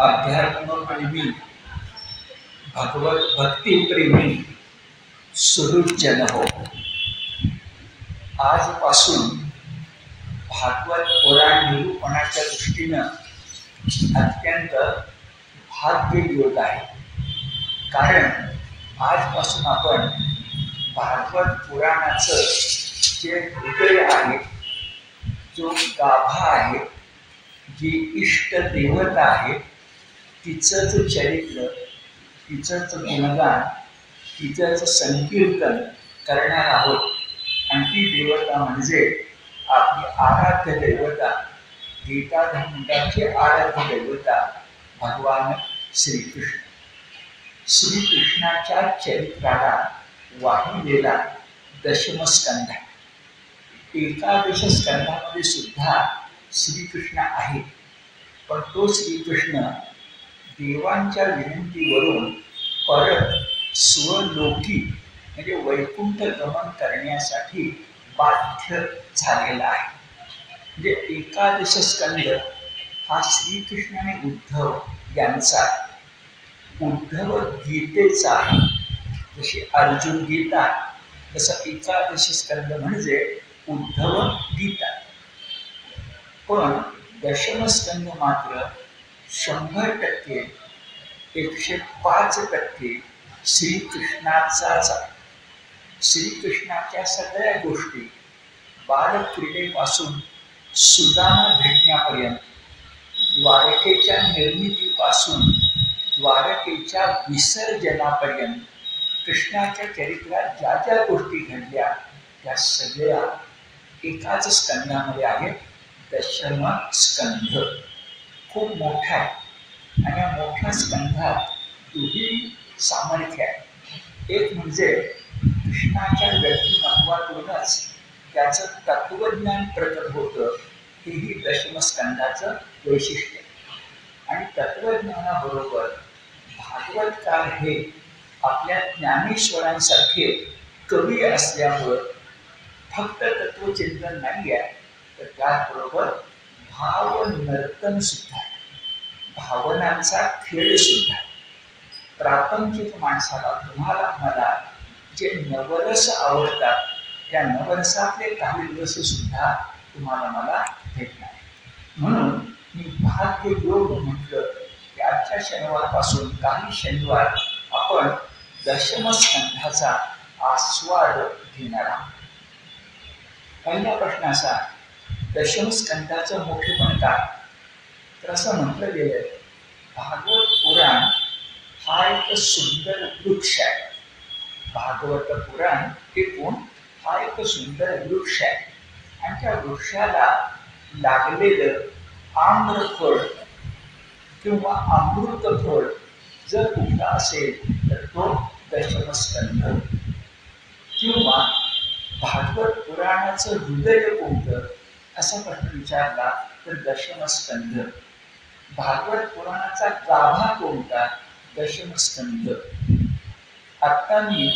अध्यात्मप्रेमी, भगवत भक्तिप्रेमी सुहृदजन हो, आजपासून भागवत पुराण निरूपणाच्या दृष्टीनं अत्यंत भाग्ययोग आहे. कारण आजपासून आपण भागवत पुराणाचं जे हृदय आहे, जो गाभा आहे, जी इष्ट देवता आहे, तिचंच चरित्र, तिचंच गुणगान, तिचंच संकीर्तन करणार आहोत. आणि ती देवता म्हणजे आपली आराध्य देवता, गीताधर्माची आराध्य देवता भगवान श्रीकृष्ण. श्रीकृष्णाच्या चरित्राला वाहिलेला दशमस्कंध. एकादश स्कंधामध्ये सुद्धा श्रीकृष्ण आहे, पण तो श्रीकृष्ण देवांच्या विनंतीवरून परत स्वलोकी म्हणजे वैकुंठ गमन करण्यासाठी बाध्य झालेला आहे. म्हणजे एकादश स्कंद हा श्रीकृष्णाने उद्धव यांचा, उद्धव गीतेचा, जशी अर्जुन गीता तसं एकादश स्कंद म्हणजे उद्धव गीता. पण दशमस्कंद मात्र 100%, 105% श्रीकृष्णाचाच आहे. श्रीकृष्णाच्या सगळ्या गोष्टी, बालक्रीडेपासून सुदामा भेटण्यापर्यंत, द्वारकेच्या निर्मितीपासून द्वारकेच्या विसर्जनापर्यंत कृष्णाच्या चरित्रात ज्या ज्या गोष्टी घडल्या त्या सगळ्या एकाच स्कंदामध्ये आहेत. दशमस्कंध खूप मोठा आहे आणि या मोठ्या स्कंधात दुही सामर्थ्य आहे. एक म्हणजे कृष्णाच्या व्यक्तिमत्वातूनच त्याचं तत्वज्ञान प्रकट होतं, हेही दशमस्कंधाचं वैशिष्ट्य. आणि तत्वज्ञानाबरोबर भागवतकार हे आपल्या ज्ञानेश्वरांसारखे कवी असल्यामुळं फक्त तत्वचिंतन नाही आहे, तर त्याचबरोबर भावनर्तन सुद्धा आहे, भावनांचा खेळ सुद्धा आहे. प्रापंचिक माणसाला, तुम्हाला मला जे नवरस आवडतात त्या नवरसातले काही रस सुद्धा तुम्हाला मला भेटणार. म्हणून मी भाग्ययोग म्हटलं की आजच्या शनिवारपासून काही शनिवार आपण दशमस्कंधाचा आस्वाद घेणार आहोत. पहिला प्रश्न असा, दशमस्कंधाचं मोठेपण काय? तर असं म्हटलं गेलं, भागवत पुराण हा एक सुंदर वृक्ष आहे. भागवत पुराण एकूण हा एक सुंदर वृक्ष आहे आणि त्या वृक्षाला लागलेलं आम्रफळ किंवा अमृतफळ जर कुठला असेल तर तो दशमस्कंध. किंवा भागवत पुराणाचं हृदय कोणतं असा प्रश्न विचारला तर दशमस्कंध. भागवत पुराणाचा गाभा कोणता? दशमस्कंध. आता मी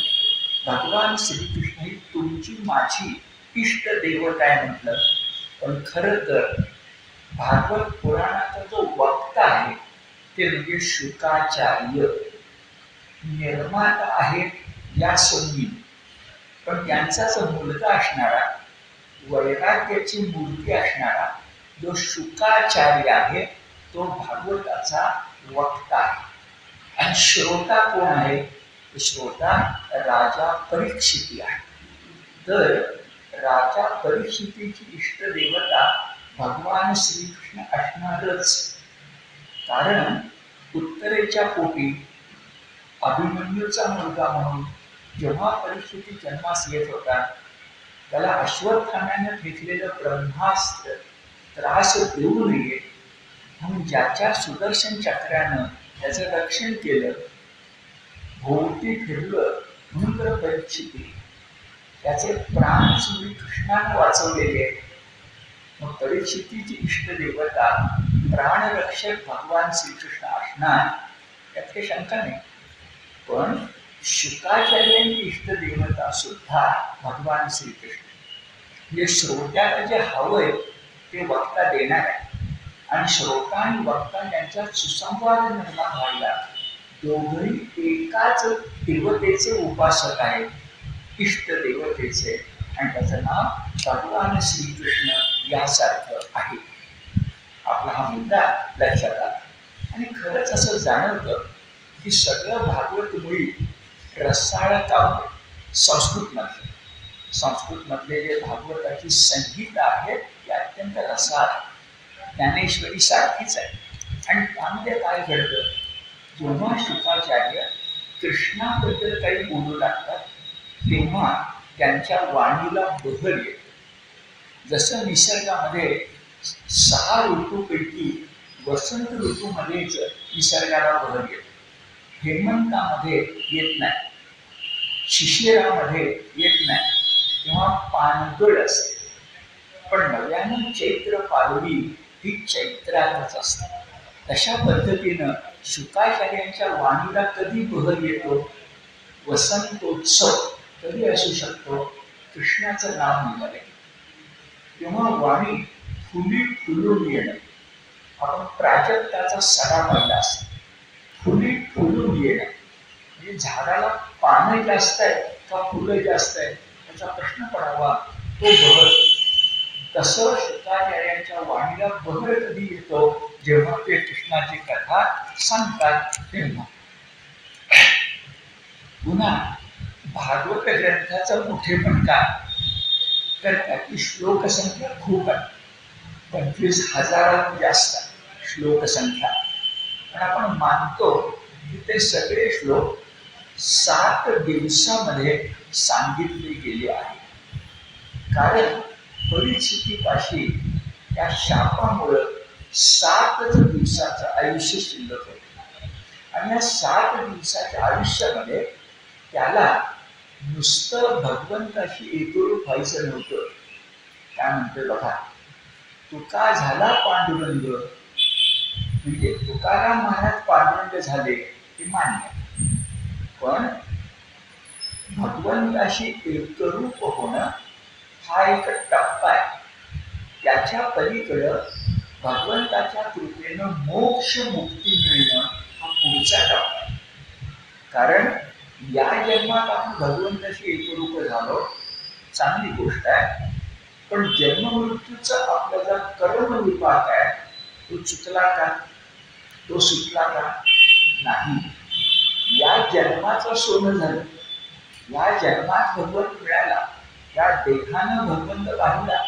भगवान श्रीकृष्ण ही तुमची माझी इष्ट देवता आहे म्हटलं, पण खरं तर भागवत पुराणाचा जो वक्ता आहे ते म्हणजे शुकाचार्य. निर्माता आहेत या सोनी, पण त्यांचाच मुलगा असणारा, वैराग्याची मूर्ती असणारा जो शुकाचार्य आहे तो भागवताचा वक्ता आहे. आणि श्रोता कोण आहे? श्रोता राजा परीक्षिती आहे. तर राजा परीक्षितीची इष्ट देवता भगवान श्रीकृष्ण असणारच. कारण उत्तरेच्या पोटी अभिमन्यूचा मुलगा म्हणून जेव्हा परीक्षिती जन्मास येत होता, त्याला अश्वत्थाम्याने फेकलेलं ब्रह्मास्त्र त्रास देऊ नये म्हणून ज्याच्या सुदर्शन चक्रानं त्याचं रक्षण केलं, भोवती फिरलं, म्हणून तर परीक्षिती त्याचे प्राण श्रीकृष्णाने वाचवलेले. मग परीक्षितीची इष्ट देवता प्राणरक्षक भगवान श्रीकृष्ण असणार यात काही शंका नाही. पण शुकाचार्यांची इष्ट देवता सुद्धा भगवान श्रीकृष्ण. म्हणजे श्रोत्याला जे हवंय ते वक्ता देणार आहे. आणि श्रोता आणि वक्ता यांच्यात सुसंवाद निर्माण व्हायला दोघंही एकाच देवतेचे उपासक आहेत, इष्ट देवतेचे, आणि त्याचं नाव भगवान श्रीकृष्ण यासारखं आहे. आपला हा मुद्दा लक्षात आला. आणि खरंच असं जाणवतं की सगळं भागवत मुळी रसाळ काव्य संस्कृतमधले जे भागवताची संगीत आहे ते अत्यंत रसाळ, ज्ञानेश्वरी सारखीच आहे. आणि त्यामध्ये काय घडतं, जेव्हा शुकाचार्य कृष्णाबद्दल काही बोलू लागतात तेव्हा त्यांच्या वाणीला बहर येते. जसं निसर्गामध्ये 6 ऋतूपैकी वसंत ऋतूमध्येच निसर्गाला बहर येते, हेमंतामध्ये येत नाही, शिशिरामध्ये येत नाही, तेव्हा पानगळ असते. पण नव्यानं चैत्र पालवी ही चैत्रातच असते. तशा पद्धतीनं शुकाचार्यांच्या वाणीला कधी बहर येतो, वसंतोत्सव कधी असू शकतो, कृष्णाचं नाव निघाले तेव्हा वाणी फुली फुलून येणं. आपण प्राजक्ताचा सडा पाहिला असेल, फुली फुलून येणं म्हणजे झाडाला पानं जास्त आहे का फुलं जास्त आहे याचा प्रश्न पडावा, तो बहर. तसं शुकाचार्यांच्या वाणीला बहर कधी येतो, जेव्हा ते कृष्णाची कथा सांगतात तेव्हा. पुन्हा भागवत ग्रंथाचं मोठेपण काय, तर त्याची श्लोकसंख्या खूप आहे, 25,000 जास्त श्लोकसंख्या. पण आपण मानतो की ते सगळे श्लोक 7 दिवसामध्ये सांगितले गेले आहेत. कारण परिस्थितीपाशी त्या शापामुळं 7च दिवसाचं आयुष्य शिल्लक होतं. आणि या 7 दिवसाच्या आयुष्यामध्ये त्याला नुसतं भगवंताशी एकरूप व्हायचं नव्हतं. काय म्हणते बघा, तुका झाला पांडुरंग, म्हणजे तुकाराम महाराज पांडुरंग झाले ते मान्य, पण भगवंताशी एकरूप होणं हा एक टप्पा आहे. त्याच्या पलीकडं भगवंताच्या कृपेनं मोक्ष मुक्ती मिळणं हा पुढचा टप्पा आहे. कारण या जन्मात आपण भगवंताशी एकरूप झालो, चांगली गोष्ट आहे, पण जन्ममृत्यूचा आपला जो कर्म विपाक आहे तो चुकला का, तो सुटला का नाही. या जन्माचं सोनं झालं, या जन्मात भगवंत मिळाला, या देहानं भगवंत पाहिला,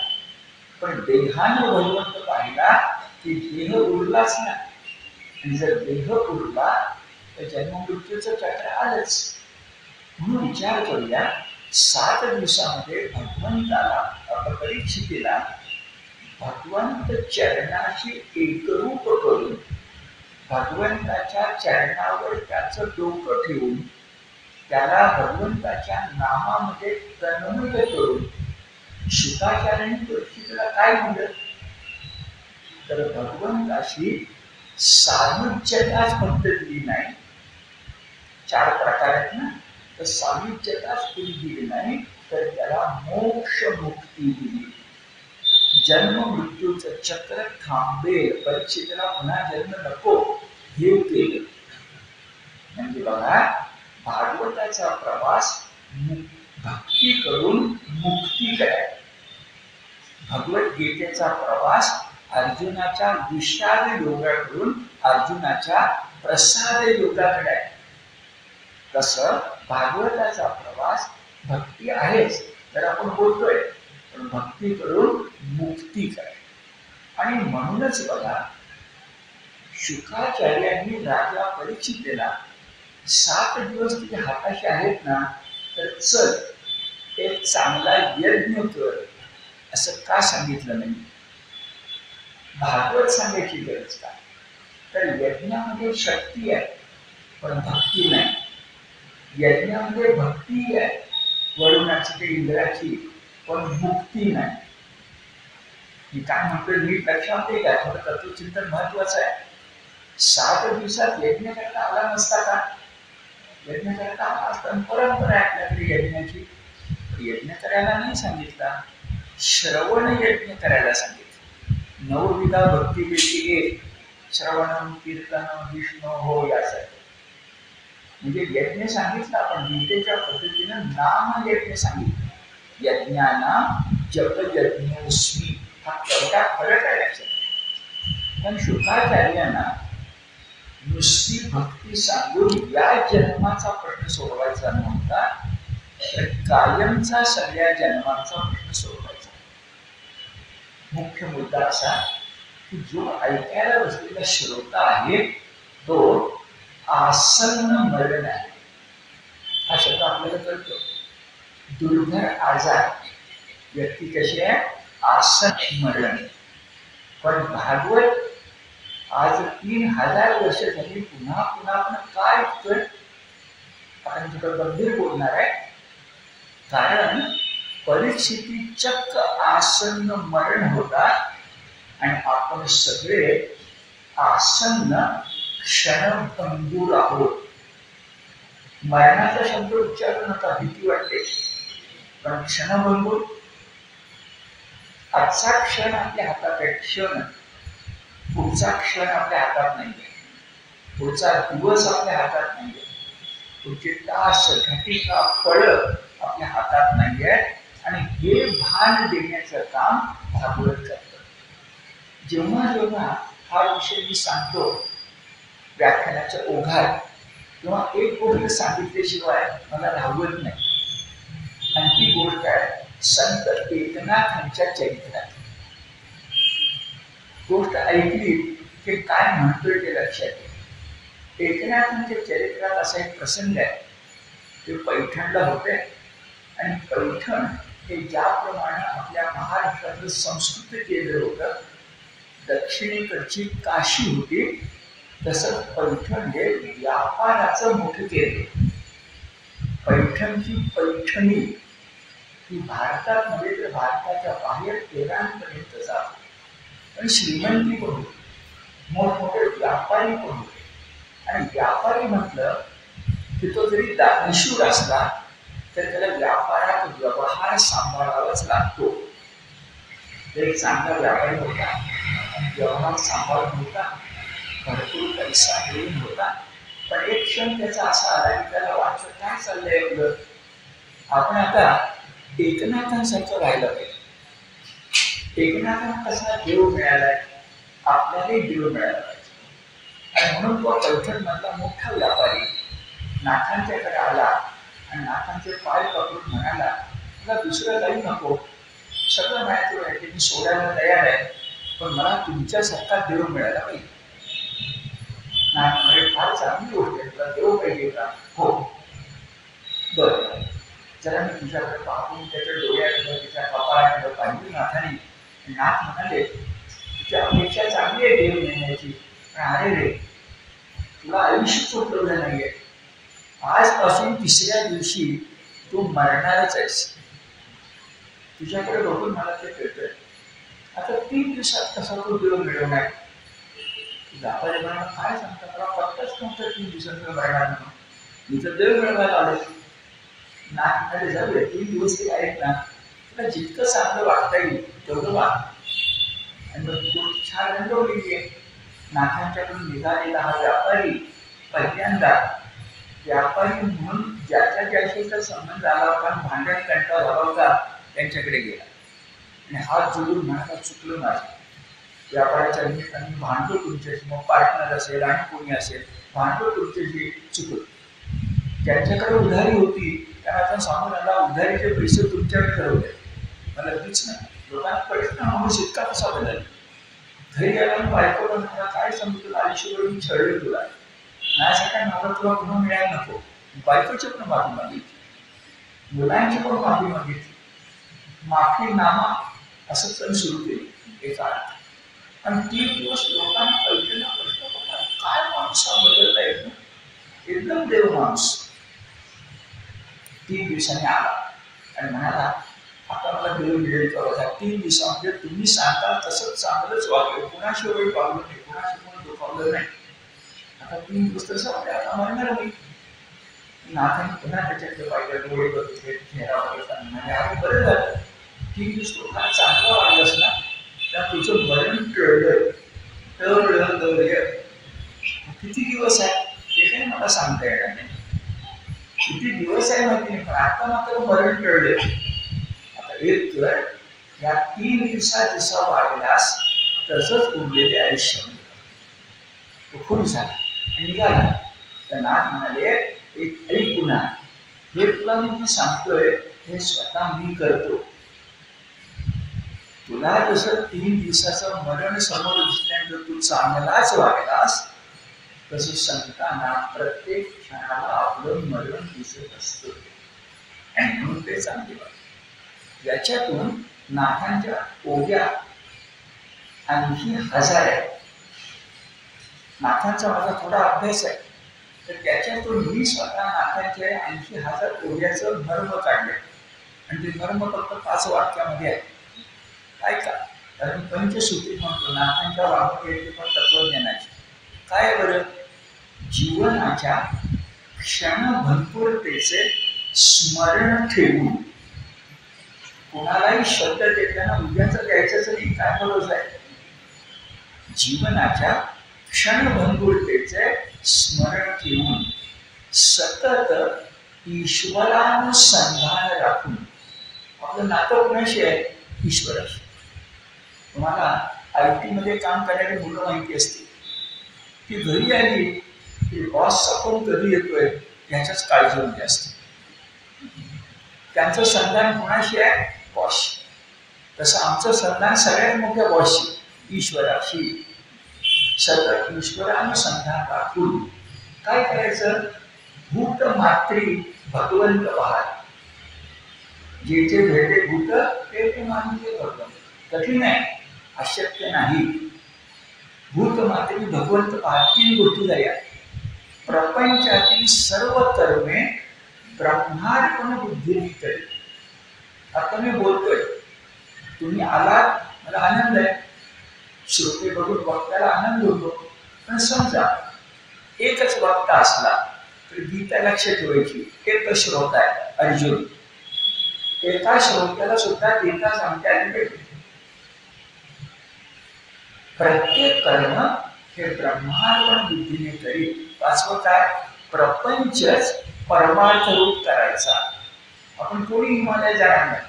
पण देहानं भगवंत पाहिला की देह उरलाच नाही. आणि जर देह उरला तर जन्ममृत्यूचं चक्र आलंच. म्हणून विचार करूया, 7 दिवसामध्ये भगवंताला अपरिचितीला भगवंत चरणाशी एकरूप करून, भगवंताच्या चरणावर त्याचं डोकं ठेवून, त्याला भगवंताच्या नामामध्ये तन्मय करून शुकाचार्यांनी परिस्थितीला काय म्हणलं, तर भगवंताशी सायुज्यताच फक्त दिली नाही, 4 प्रकार आहेत ना, तर सायुज्यताच पुरी दिली नाही, तर त्याला मोक्ष मुक्ती दिली. जन्म मृत्यूचं चक्र थांबेल, परीक्षेला पुन्हा जन्म नको हे केलं. म्हणजे बघा, भागवताचा प्रवास भक्ती करून मुक्ती करायला, भगवद्गीतेचा प्रवास अर्जुनाच्या विषाद योगाकडून अर्जुनाच्या प्रसाद योगाकडे आहे. तसं भागवताचा प्रवास भक्ती आहेच, तर आपण बोलतोय, पण भक्ती करून मुक्ती कराय. आणि म्हणूनच बघा, शुकाचार्यांनी राजा परीक्षितेला 7 दिवस तुझ्या हाताशी आहेत ना, तर चल एक चांगला यज्ञ कर, असं का सांगितलं नाही. भागवत सांगायची गरज का, तर यज्ञामध्ये शक्ती आहे पण भक्ती नाही. यज्ञामध्ये भक्ती आहे, वरुणाची ते इंद्राची, पण मुक्ती नाही. मी काय म्हणतोय नीट लक्षात आहे का, थोडं तत्वचिंतन महत्वाचं आहे. 7 दिवसात यज्ञ करता आला नसता का, यज्ञ करता आला असता. परंपरा आहे आपल्याकडे यज्ञाची, यज्ञ करायला नाही सांगितला, श्रवण यज्ञ करायला सांगितलं. नवविधा भक्तीपैकी एक श्रवणम कीर्तनम विष्णू हो यासाठी. म्हणजे यज्ञ सांगितलं आपण गीतेच्या पद्धतीनं नाम यज्ञ सांगितलं. यज्ञानाम जप यज्ञोस्मी हा तेवढा फरक आहे लक्षात. पण शुकाचार्यांना नुसती भक्ती सांगून या जन्माचा प्रश्न सोडवायचा नव्हता, तर कायमचा सगळ्या जन्माचा प्रश्न सोडवायचा. मुख्य मुद्दा असा की जो ऐकायला बसलेला श्रोता आहे तो आसन्न मरण आहे. हा शब्द आपल्याला कळतो. दुर्धर आजार व्यक्ती कशी आहे, आसन्न मरण. पण भागवत आज 3000 वर्ष झाली पुन्हा पुन्हा आपण काय कर आपण थोडं गंभीर बोलणार आहे. कारण परिस्थिती चक्क आसन्न मरण होता आणि आपण सगळे आसन्न क्षणभंगूर आहोत. मरणाचा शब्द उच्चारू नका, भीती वाटते. पण क्षणभंगूर, आजचा क्षण आपल्या हातात आहे. क्षण, पुढचा क्षण आपल्या हातात नाहीये, पुढचा दिवस आपल्या हातात नाहीये, पुढचे तास घटिका पळ आपल्या हातात नाहीये. आणि हे भान देण्याचं काम भागवत करतं. जेव्हा जेव्हा हा विषय मी सांगतो व्याख्यानाच्या ओघात, तेव्हा एक गोष्ट सांगितल्याशिवाय मला राहवत नाही. आणि ती गोष्ट आहे संत एकनाथांच्या चरित्रात. गोष्ट ऐकली की काय म्हणतोय ते लक्षात येईल. एकनाथांच्या चरित्रात असा एक प्रसंग आहे. ते पैठणला होते आणि पैठण हे ज्याप्रमाणे आपल्या महाराष्ट्रातलं संस्कृत केंद्र होतं, दक्षिणेकडची काशी होती, तसं पैठण हे व्यापाराचं मोठं केंद्र. पैठणची पैठणी ही भारतात नव्हे तर भारताच्या बाहेर इराणपर्यंत जात. पण श्रीमंती पण होती, मोठमोठे व्यापारी पण होते. आणि व्यापारी म्हटलं की तो जरी दानशूर असला तर त्याला व्यापारात व्यवहार सांभाळावाच लागतो. एक चांगला व्यापारी होता आणि व्यवहार सांभाळून होता, भरपूर पैसा मिळून होता. पण एक क्षण त्याचा असा आला की त्याला वाटलं काय चाललंय आपलं, आपण आता एकनाथांसारखं राहिलं पाहिजे. एकनाथांना कसा देव मिळालाय, आपल्यालाही देव मिळाला पाहिजे. आणि म्हणून तो पैठण मधला मोठा व्यापारी नाथांच्याकडे आला आणि नाथांचे पाय पकडून म्हणाला, मला दुसरं काही नको, सगळं माहिती आहे, मी सोडायला तयार आहे, पण मला तुमच्यासारखा देव मिळाला पाहिजे. नाथ म्हणे फार चांगली गोष्ट आहे, तुला देव पाहिजे का? हो, बरं, जरा मी तुझ्याकडे पाहून त्याच्या डोळ्याकडं त्याच्या कपाळाकडं पाहिजे नाथाने. नाथ म्हणाले तुझी अपेक्षा चांगली आहे देव नेण्याची, पण अरे रे, तुला आयुष्यच उपलब्ध नाहीये. आजपासून 3ऱ्या दिवशी तू मरणारच आहेस. तुझ्याकडे बघून मला ते कळतंय. आता 3 दिवसात कसा तो देव मिळवणार? व्यापारी म्हणा काय सांगता, मला पत्ताच नव्हतं 3 दिवसात मरणार म्हणून, मी तर देव मिळवायला आलो. नाथ म्हणाले जाऊया 3 दिवस ते आहेत ना, तुला जितकं चांगलं वाटता येईल तेवढं वाट. आणि मग गोष्ट छान रंगवलेली आहे. नाथांच्याकडून निघालेला हा व्यापारी पहिल्यांदा व्यापारी म्हणून ज्याच्या ज्याशीचा संबंध आला होता, भांडण कंटाळा झाला होता, त्यांच्याकडे गेला आणि हात जोडून म्हणाला चुकलं माझं, व्यापाराच्या निमित्ताने भांडतो तुमच्याशी, मग पार्टनर असेल आणि कोणी असेल, भांडतो तुमच्याशी, चुकलं. ज्यांच्याकडे उधारी होती त्यांना आता सांगून आला उधारीचे पैसे तुमच्याकडे ठरवले, मला तीच नाही. लोकांना प्रश्न माणूस इतका कसा बदल. घरी गेला बायकोला म्हणाला काय सांगू तुला, आयुष्यभर मी छळले तुला, माझ्यासारख्या नवरा तुला पुन्हा मिळायला नको. बायकोची पण माफी मागितली, मुलांची पण माफी मागितली, माफी नामा असं सण सुरू केली एक अर्थ. आणि 3 दिवस लोकांना पैठणला प्रश्न पडला, काय माणूस हा बदलला एकदम, एकदम देव माणूस. 3 दिवसांनी आला आणि म्हणाला आता मला देव मिळेल का बघा, 3 दिवसामध्ये तुम्ही सांगता तसंच चांगलंच वागलं, कुणाशी वेळ वागलं नाही, कुणाशी कोण दुखावलं नाही. आता 3 दिवस तसं वाटलं आता म्हणणार मी. नाथाने पुन्हा त्याच्याकडे पाहिजे, डोळे बघितले, चेहरा बघितला, म्हणजे अरे बरं झालं 3 दिवस लोकांना चांगलं वागलंच ना, त्या तुझं मरण टळलं, किती दिवस आहे ते काही मला सांगता येणार नाही. किती दिवस आहे माहिती नाही, पण आता मात्र मरण टळले. आता एक तर या 3 दिवसात जसा वाढलास तसंच उरलेले आयुष्य तो खूप झाला आणि निघाला. तर नाथ म्हणाले, एक ऐक पुन्हा, हे तुला मी सांगतोय हे स्वतः मी करतो. तुला जसं 3 दिवसाचं मरण समोर दिसल्यानंतर तू चांगलाच वागलास, तसं संतांना प्रत्येक क्षणाला आपलं मरण दिसत असतं आणि म्हणून ते चांगले वाटत. याच्यातून नाथांच्या ओव्या आणखी 1000 आहेत. नाथांचा माझा थोडा अभ्यास आहे, तर त्याच्यातून मी स्वतः नाथांचे आणखी 1000 ओव्याचं मर्म काढले आणि ते मर्म फक्त 5 वाक्यामध्ये आहे. काय का, कारण पंचसूत्री म्हणतो नाथांच्या वाक्याचे पण तत्वज्ञानाची. काय बरं, जीवनाच्या क्षणभंगुरतेचे स्मरण ठेवून, कोणालाही शब्द देताना उद्याचं द्यायचंच नाही, काय बरोबर आहे. जीवनाच्या क्षणभंगुरतेचे स्मरण ठेवून सतत ईश्वरानुसंधान राखून, आपलं नातं कोणाशी आहे, ईश्वराशी. तुम्हाला IT मध्ये काम करणारी मुलं माहिती असते, ती घरी आली की बॉसचा फोन कधी येतोय ह्याच्याच काळजीमध्ये असते. त्यांचं संधान कोणाशी आहे, बॉसशी. तसं आमचं संधान सगळ्यात मोठ्या बॉसशी, ईश्वराशी. सतत ईश्वरानुसंधान राखून काय करायचं, भूत मात्री भगवंत पाहत. जे जे भेटे भूत ते मानून ते भगवंत. कठीण आहे, अशक्य नाही. भूत मात्री भगवंत पाहत. 3 गोष्टी झाल्या. प्रपंचातील सर्व कर्मे ब्रह्मार्पण बुद्धीने करी. आता मी बोलतोय, तुम्ही आलात, मला आनंद आहे, श्रोते बघून वक्त्याला आनंद होतो. पण समजा एकच वक्ता असला तर गीता लक्ष ठेवायची, एक श्रोता आहे अर्जुन. एका श्रोत्याला सुद्धा गीता सांगता आली पाहिजे. प्रत्येक कर्म हे ब्रह्मार्पण बुद्धीने करी. 5वं काय, प्रपंचच परमार्थ रूप करायचा. आपण कोणी हिमालय जाणार नाही,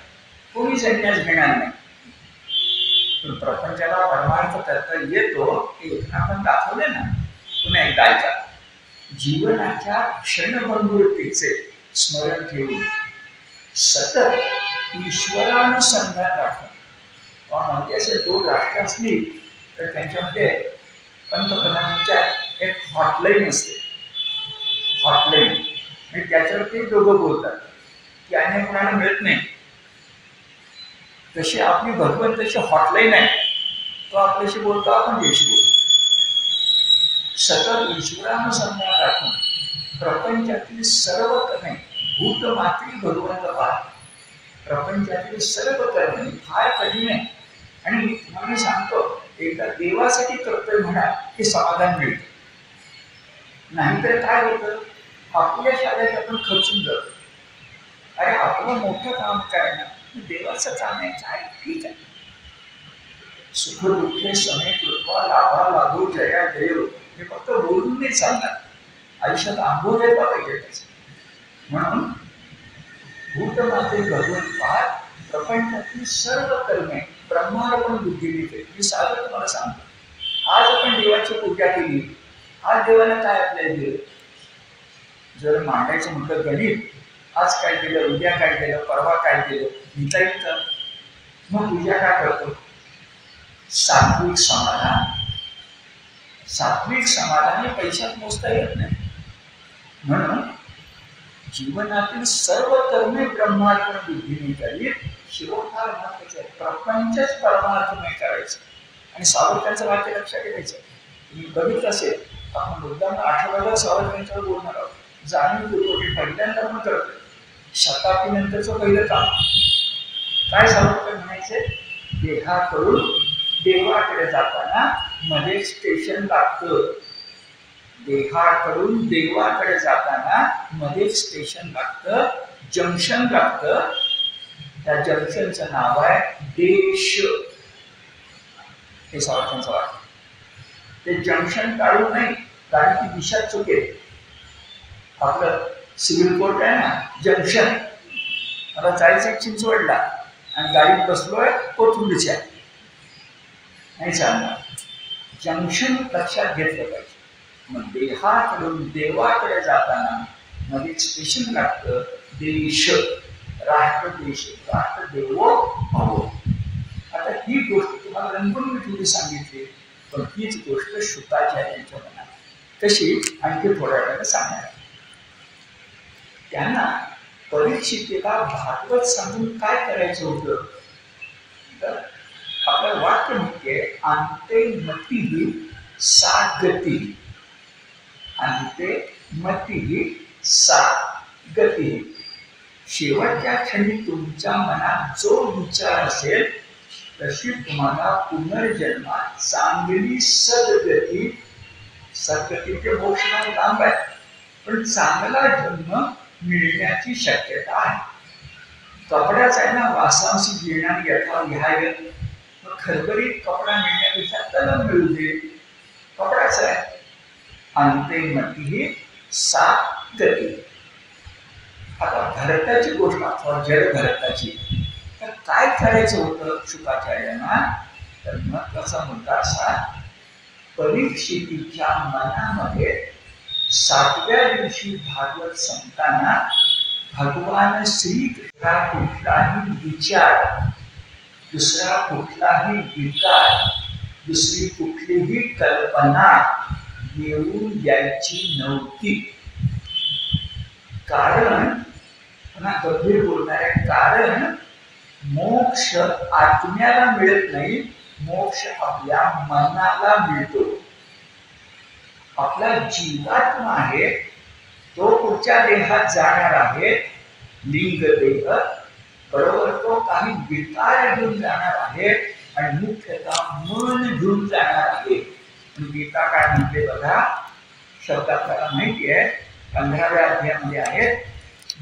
कोणी संन्यास घेणार नाही, पण प्रपंचाला परमार्थ करता येतो हे आपण दाखवले ना. पुन्हा एकदा ऐका, जीवनाच्या क्षणभंगुरतेचे स्मरण ठेवून सतत ईश्वरानुसंधान राखून. माहिती असेल, 2 राष्ट्र असली तर त्यांच्यामध्ये पंतप्रधानांच्या एक हॉटलाईन असते. हॉटलाईन आणि त्याच्यावर ते दोघं बोलतात की अन्य कोणाला मिळत नाही. तशी आपली भगवंताची हॉटलाईन आहे, तो आपल्याशी बोलतो, आपण त्याशी बोलतो. सतत ईश्वरानुसंधान राखून प्रपंचातील सर्व कर्मे भूत मात्री भगवंत पाहत. प्रपंचातील सर्व कर्मे फार कठीण आहे आणि तुम्हाला सांगतो, एकदा देवासाठी करतोय म्हणा हे समाधान मिळतं. नाहीतर काय होतं, आपल्या शाळेत आपण खर्चून जातो. अरे आपलं मोठं काम काय ना, देवाचं काम आहे, काय ठीक आहे. सुख दुःखे समे कृपा लाभा लाभो जया जयो हे फक्त बोलून नाही चालणार, आयुष्यात अनुभव येत पाहिजे त्याचे. म्हणून भूतमाते भगवंत पाहत प्रपंचातील सर्व कर्मे ब्रह्मार्पण बुद्धीने केली. मी साधं तुम्हाला सांगतो, आज आपण देवाची पूजा केली, आज देवाला काय आपल्याला दिलं. जर मांडायचं म्हटलं गणित, आज काय केलं, उद्या काय केलं, परवा काय केलं, लिहिता येईल का? मग पूजा काय करतो, सात्विक समाधान. सात्विक समाधान हे पैशात मोजता येत नाही. म्हणून जीवनातील सर्व कर्मे ब्रह्मार्पण बुद्धीने करीत. शिरोधार महत्वाचं आहे, प्रपंचच परमार्थमय करायचं. आणि सावरकरांचं वाक्य लक्षात ठेवायचं. तुम्ही बघितलं असेल, आपण मुद्दाम आठवड्याला सावरकरांच्यावर बोलणार आहोत. जाणीवपूर्वक हे पहिल्यांदा आपण करतोय, शताब्दीनंतरचं पहिलं काम. काय सावरकर म्हणायचे, देहाकडून देवाकडे जाताना मध्ये स्टेशन लागतं. देहाकडून देवाकडे जाताना मध्ये स्टेशन लागतं, जंक्शन लागतं. त्या जंक्शनचं नाव आहे देश. हे सावधानचं वाटतं. ते जंक्शन टाळू नाही, कारण ती दिशा चुकेल. आपलं सिव्हिल कोर्ट आहे ना, जंक्शन. मला जायचं चिंचवडला आणि गाडीत बसलोय कोथुंबीच्या, नाही चालणार. जंक्शन लक्षात घेतलं पाहिजे. मग देहाकडून देवाकडे जाताना मध्ये स्टेशन लागतं, देश, राष्ट्रदेश, राष्ट्रदेवो भव. आता ही गोष्ट तुम्हाला रंगून मी थोडी सांगितली, पण हीच गोष्ट शुकाचार्यांच्या मनात कशी आणखी थोड्या वेळाने सांगणार. त्यांना परीक्षितेला भागवत सांगून काय करायचं होतं, तर आपलं वाक्य म्हणजे अंते मती सा गती, अंते मती सा गती. शेवटच्या क्षणी तुमच्या मनात जो विचार असेल तशी तुम्हाला पुनर्जन्मात चांगली सद्गती, सद्गतीचे मोक्ष लांब आहे, पण चांगला जन्म मिळण्याची शक्यता आहे. कपड्याचा आहे ना, वासांशी गिळणारी यथा विहाय, मग खरखरीत कपडा मिळण्यापेक्षा तलम मिळू दे, कपड्याचा आहे. अंते मती सा गती. आता भरताची गोष्ट अथवा जड भरताची, तर काय करायचं होतं शुकाचार्यांना, तर महत्वाचा मुद्दा असा, परीक्षितीच्या मनामध्ये 7व्या दिवशी भागवत संपताना भगवान श्रीकृष्णा कुठलाही विचार, दुसरा कुठलाही विकार, दुसरी कुठलीही कल्पना येऊन यायची नव्हती. कारण पुन्हा गंभीर बोलणार आहे, कारण मोक्ष आत्म्याला मिळत नाही, मोक्ष आपल्या मनाला मिळतो. आपला जीवात्मा आहे तो पुढच्या देहात जाणार आहे, लिंग देह बरोबर, तो काही विकार घेऊन जाणार आहे आणि मुख्यतः मन घेऊन जाणार आहे. गीता काय म्हणते बघा, शब्द आपल्याला माहिती आहे, 15व्या अध्यायामध्ये आहे,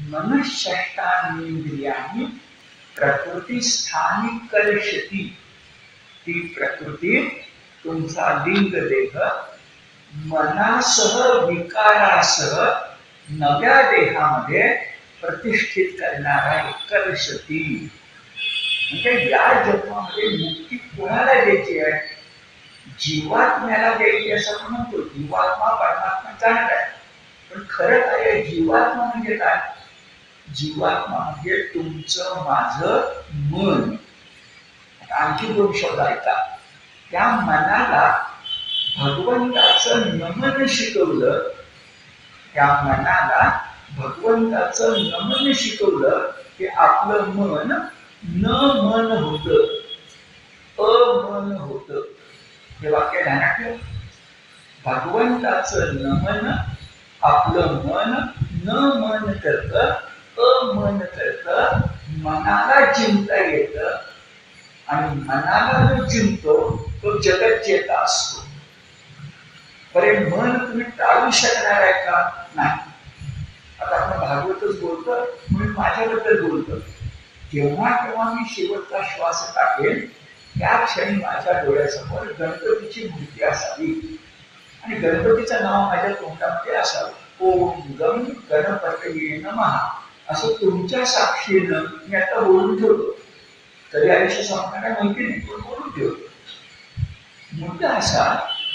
मनःषष्ठानींद्रियाणि प्रकृती स्थानी कलशती. ती प्रकृती तुमचा लिंग देह मनासह विकारासह नव्या देहामध्ये प्रतिष्ठित करणार आहे. कलशती म्हणजे या जन्मामध्ये मुक्ती कोणाला द्यायची आहे, जीवात्म्याला द्यायची असं आपण म्हणतो. जीवात्मा परमात्मा जाणार आहे, पण खरं काय, जीवात्मा म्हणजे काय, जीवात्मा म्हणजे तुमचं माझं मन. आणखी 2 शब्द ऐका. त्या मनाला भगवंताचं नमन शिकवलं, त्या मनाला भगवंताचं नमन शिकवलं की आपलं मन न मन होतं, अमन होतं. हे वाक्य ध्यानात ठेव. भगवंताचं नमन आपलं मन न मन करतं, अमन करतं, मनाला चिंता येतं आणि मनाला जो चिंतो तो जगत चेता असतो. बरे मन तुम्ही टाळू शकणार आहे का, नाही. आता आपण भागवतच बोलतो म्हणून माझ्याबद्दल बोलतो. जेव्हा केव्हा मी शेवटचा श्वास टाकेल त्या क्षणी माझ्या डोळ्यासमोर गणपतीची मूर्ती असावी आणि गणपतीचं नाव माझ्या तोंडामध्ये असावं. ओम गम गणपतये नमः असं तुमच्या साक्षीनं मी आता बोलून ठेवतो. तरी आयुष्य संपणार काय माहिती नाही, पण बोलून ठेवतो. मुद्दा असा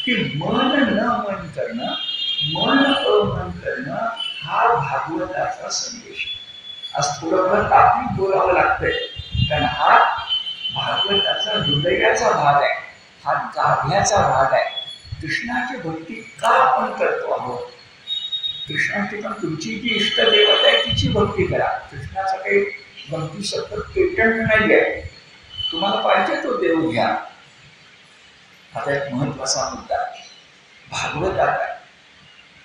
की मन न मन करणं, मन अमन करणं हा भागवताचा संदेश. आज थोडंफार तात्विक बोलावं लागतंय, कारण हा भागवताचा हृदयाचा भाग आहे, हा गाभ्याचा भाग आहे. कृष्णाची भक्ती का आपण करतो आहोत, कृष्णाची पण तुमची जी इष्ट देवता आहे तिची भक्ती करा. कृष्णाचा काही भक्ती शब्द पेटंट नाही आहे, तुम्हाला पाहिजे तो देव घ्या. आता एक महत्वाचा मुद्दा भागवतात आहे.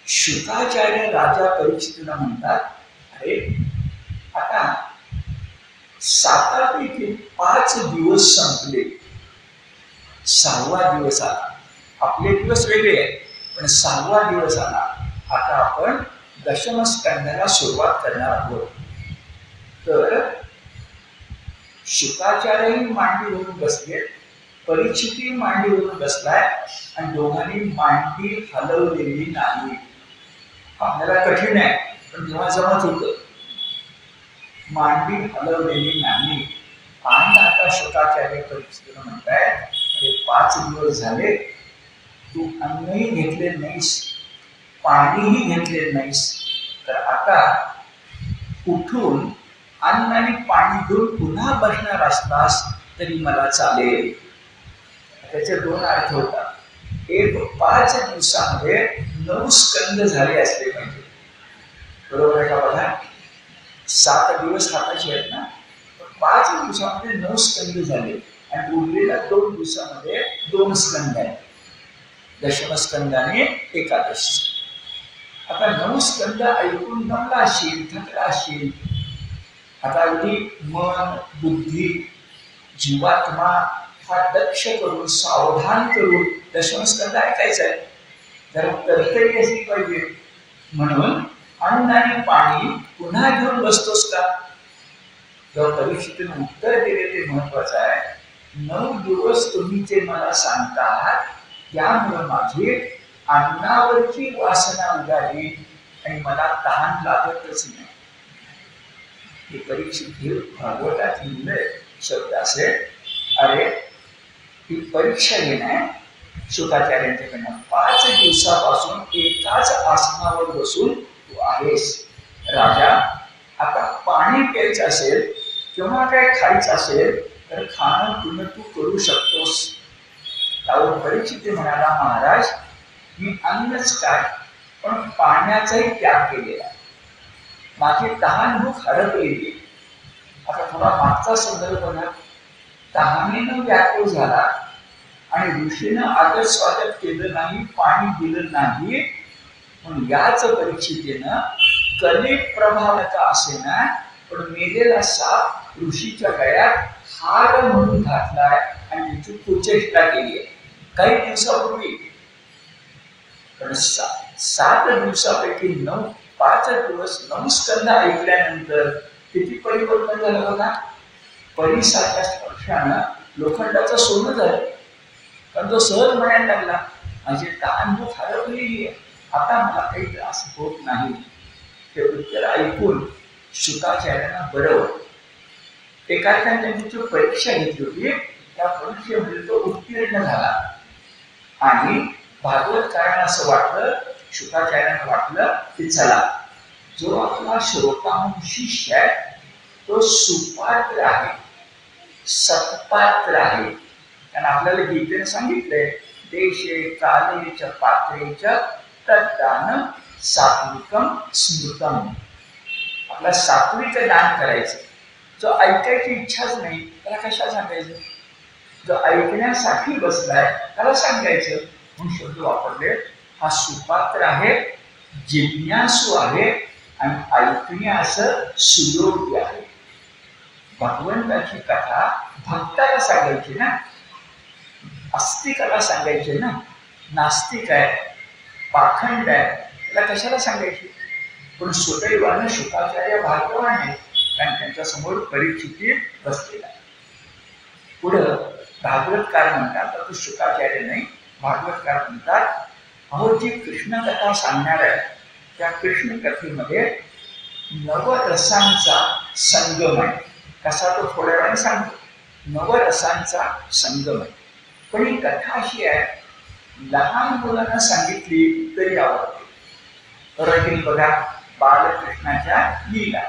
शुकाचार्य राजा परीक्षितीला म्हणतात, अरे आता 7पैकी 5 दिवस संपले, 6वा दिवस आला. आपले दिवस वेगळे आहेत, पण 6वा दिवस आला. आता आपण दशमस्कंधाला सुरुवात करणार आहोत. तर शुकाचार्यही मांडी होऊन बसले, परीक्षिती मांडीवरून बसलाय आणि दोघांनी मांडी हलवलेली नाही. आपल्याला कठीण आहे, पण तेव्हा जमत होतं. मांडी हलवलेली नाही. आणि आता शुकाचार्य परीक्षितीला म्हणताय, अरे 5 दिवस झाले तू अन्नही घेतले नाहीस, पाणीही घेतले नाहीस, तर आता उठून अन्न आणि पाणी घेऊन पुन्हा बसणार असलास तरी मला चालेल. त्याचे 2 अर्थ होतात. एक, 5 दिवसामध्ये 9 स्कंद झाले असले पाहिजे. बरोबर आहे का? बघा, 7 दिवस हाताचे आहेत ना, 5 दिवसामध्ये 9 स्कंद झाले आणि उरलेल्या 2 दिवसामध्ये 2 स्कंद आहेत, दशमस्कंद आणि एकादश. आता 9 स्कंद ऐकून दमला असशील, थकला असशील. आता अगदी मन, बुद्धी, जीवात्मा हा दक्ष करून, सावधान करून दशमस्कंद ऐकायचा आहे. जरा तरतरी असली पाहिजे. म्हणून अन्न आणि पाणी पुन्हा घेऊन बसतोस का? जेव्हा परीक्षेतून उत्तर दिले ते महत्वाचं आहे. 9 दिवस तुम्ही जे मला सांगतात त्यामुळे माझी अन्नावरची वासना उडाली आणि मला तहान लागतच नाही. हे परीक्षित भागवतात लिहिलंय शब्द असे. अरे ही परीक्षा घेणं शुकाचार्यांच्याकडनं. 5 दिवसापासून एकाच आसनावर बसून तू आहेस. राजा, आता पाणी प्यायचं असेल किंवा काय खायचं असेल तर खाणं पिणं तू करू शकतोस. त्यावर परीक्षित म्हणाला, महाराज मी अन्नच काय पण पाण्याचाही त्याग केलेला, माझी तहान भूक हरपलेली. आता थोडा मागचा संदर्भ बघा. तहानेनं व्याकुळ झाला आणि ऋषीनं आदर स्वागत केलं नाही, पाणी दिलं नाही. म्हणून याच परीक्षितीनं कली प्रभावता असेना पण मेलेला साप ऋषीच्या गळ्यात हार म्हणून घातलाय आणि त्याची कुचेष्टा केली आहे काही दिवसापूर्वी. पण 7 दिवसापैकी 5 दिवस 9 स्कंद ऐकल्यानंतर किती परिवर्तन झालं बघा. परिसाच्या स्पर्शानं लोखंडाचं सोनं झालं. कारण तो सहज म्हणायला लागला, माझी तहान भूक हरपलेली आहे, आता मला काही त्रास होत नाही. ते उत्तर ऐकून शुकाचार्यांना बरं वाटलं. एका त्यांची परीक्षा घेतली होती, त्या परीक्षेमध्ये तो उत्तीर्ण झाला. आणि भागवतकारांना असं वाटलं, शुकाचार्यांना वाटलं की चला, जो आपला श्रोताहून शिष्य आहे तो सुपात्र आहे, सत्पात्र आहे. कारण आपल्याला गीतेने सांगितलंय, देशे कालेच पात्रेच तद्दान सात्विकम स्मृतम. आपला सात्विक दान करायचं. जो ऐकायची इच्छाच नाही त्याला कशा सांगायचं? जो ऐकण्यासाठी बसलाय त्याला सांगायचं. म्हणून शब्द वापरले. हा सुपात्र आहे, जिज्ञासू आहे आणि ऐकण्यास सुयोग्य आहे. भगवंताची कथा भक्ताला सांगायची ना, आस्तिकाला सांगायची ना. नास्तिक आहे, पाखंड आहे, त्याला कशाला सांगायची? पण सुदैवानं शुकाचार्य भाग्यवान आहे, कारण त्यांच्या समोर परीक्षिती बसलेला आहे. पुढं भागवतकार म्हणतात, तर शुकाचार्य नाही, भागवतकार म्हणतात, अहो जी कृष्ण कथा सांगणार आहे त्या कृष्ण कथेमध्ये नवरसांचा संगम आहे. कसा तो थोड्या वेळाने सांगतो. नवरसांचा संगम आहे. पण ही कथा अशी आहे, लहान मुलांना सांगितली तरी आवडते. बरोबर बघा, बालकृष्णाच्या लीला.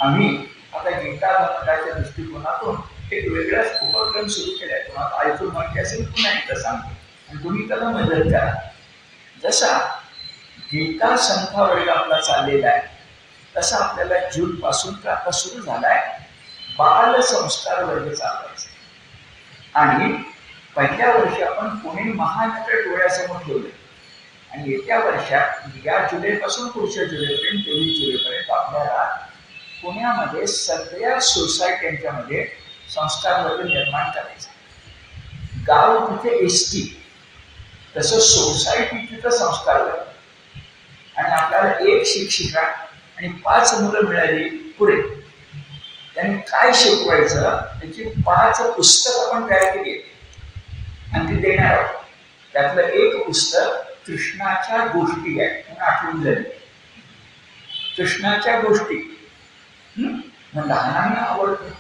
आम्ही आता गीता धर्माच्या दृष्टिकोनातून एक वेगळाच उपक्रम सुरू केलाय. तुम्हाला ऐकून माहिती असेल, पुन्हा एकदा सांगतो आणि तुम्ही त्याला मदत करा. जसा गीता संथा वर्ग आपला चाललेला आहे, तसा आपल्याला जून पासून तर आता सुरू झालाय बाल संस्कार वर्ग चालवायचा. आणि पहिल्या वर्षी आपण पुणे महानगर डोळ्यासमोर ठेवले आणि येत्या वर्षात या जुलैपासून पुढच्या जुलैपर्यंत 23 जुलैपर्यंत आपल्याला पुण्यामध्ये सगळ्या सोसायट्यांच्यामध्ये संस्कार वर्ग निर्माण करायचा. गाव तिथे एसटी, तसं सोसायटी तिथं संस्कार वर्ग. आणि आपल्याला 1 शिक्षिका आणि 5 मुलं मिळाली पुढे. त्यांनी काय शिकवायचं त्याची 5 पुस्तकं आपण तयार केली. आणि ते देणार आहोत. त्यातलं एक पुस्तक कृष्णाच्या गोष्टी आहे म्हणून आठवून झाली. कृष्णाच्या गोष्टी मग लहानांना आवडतं.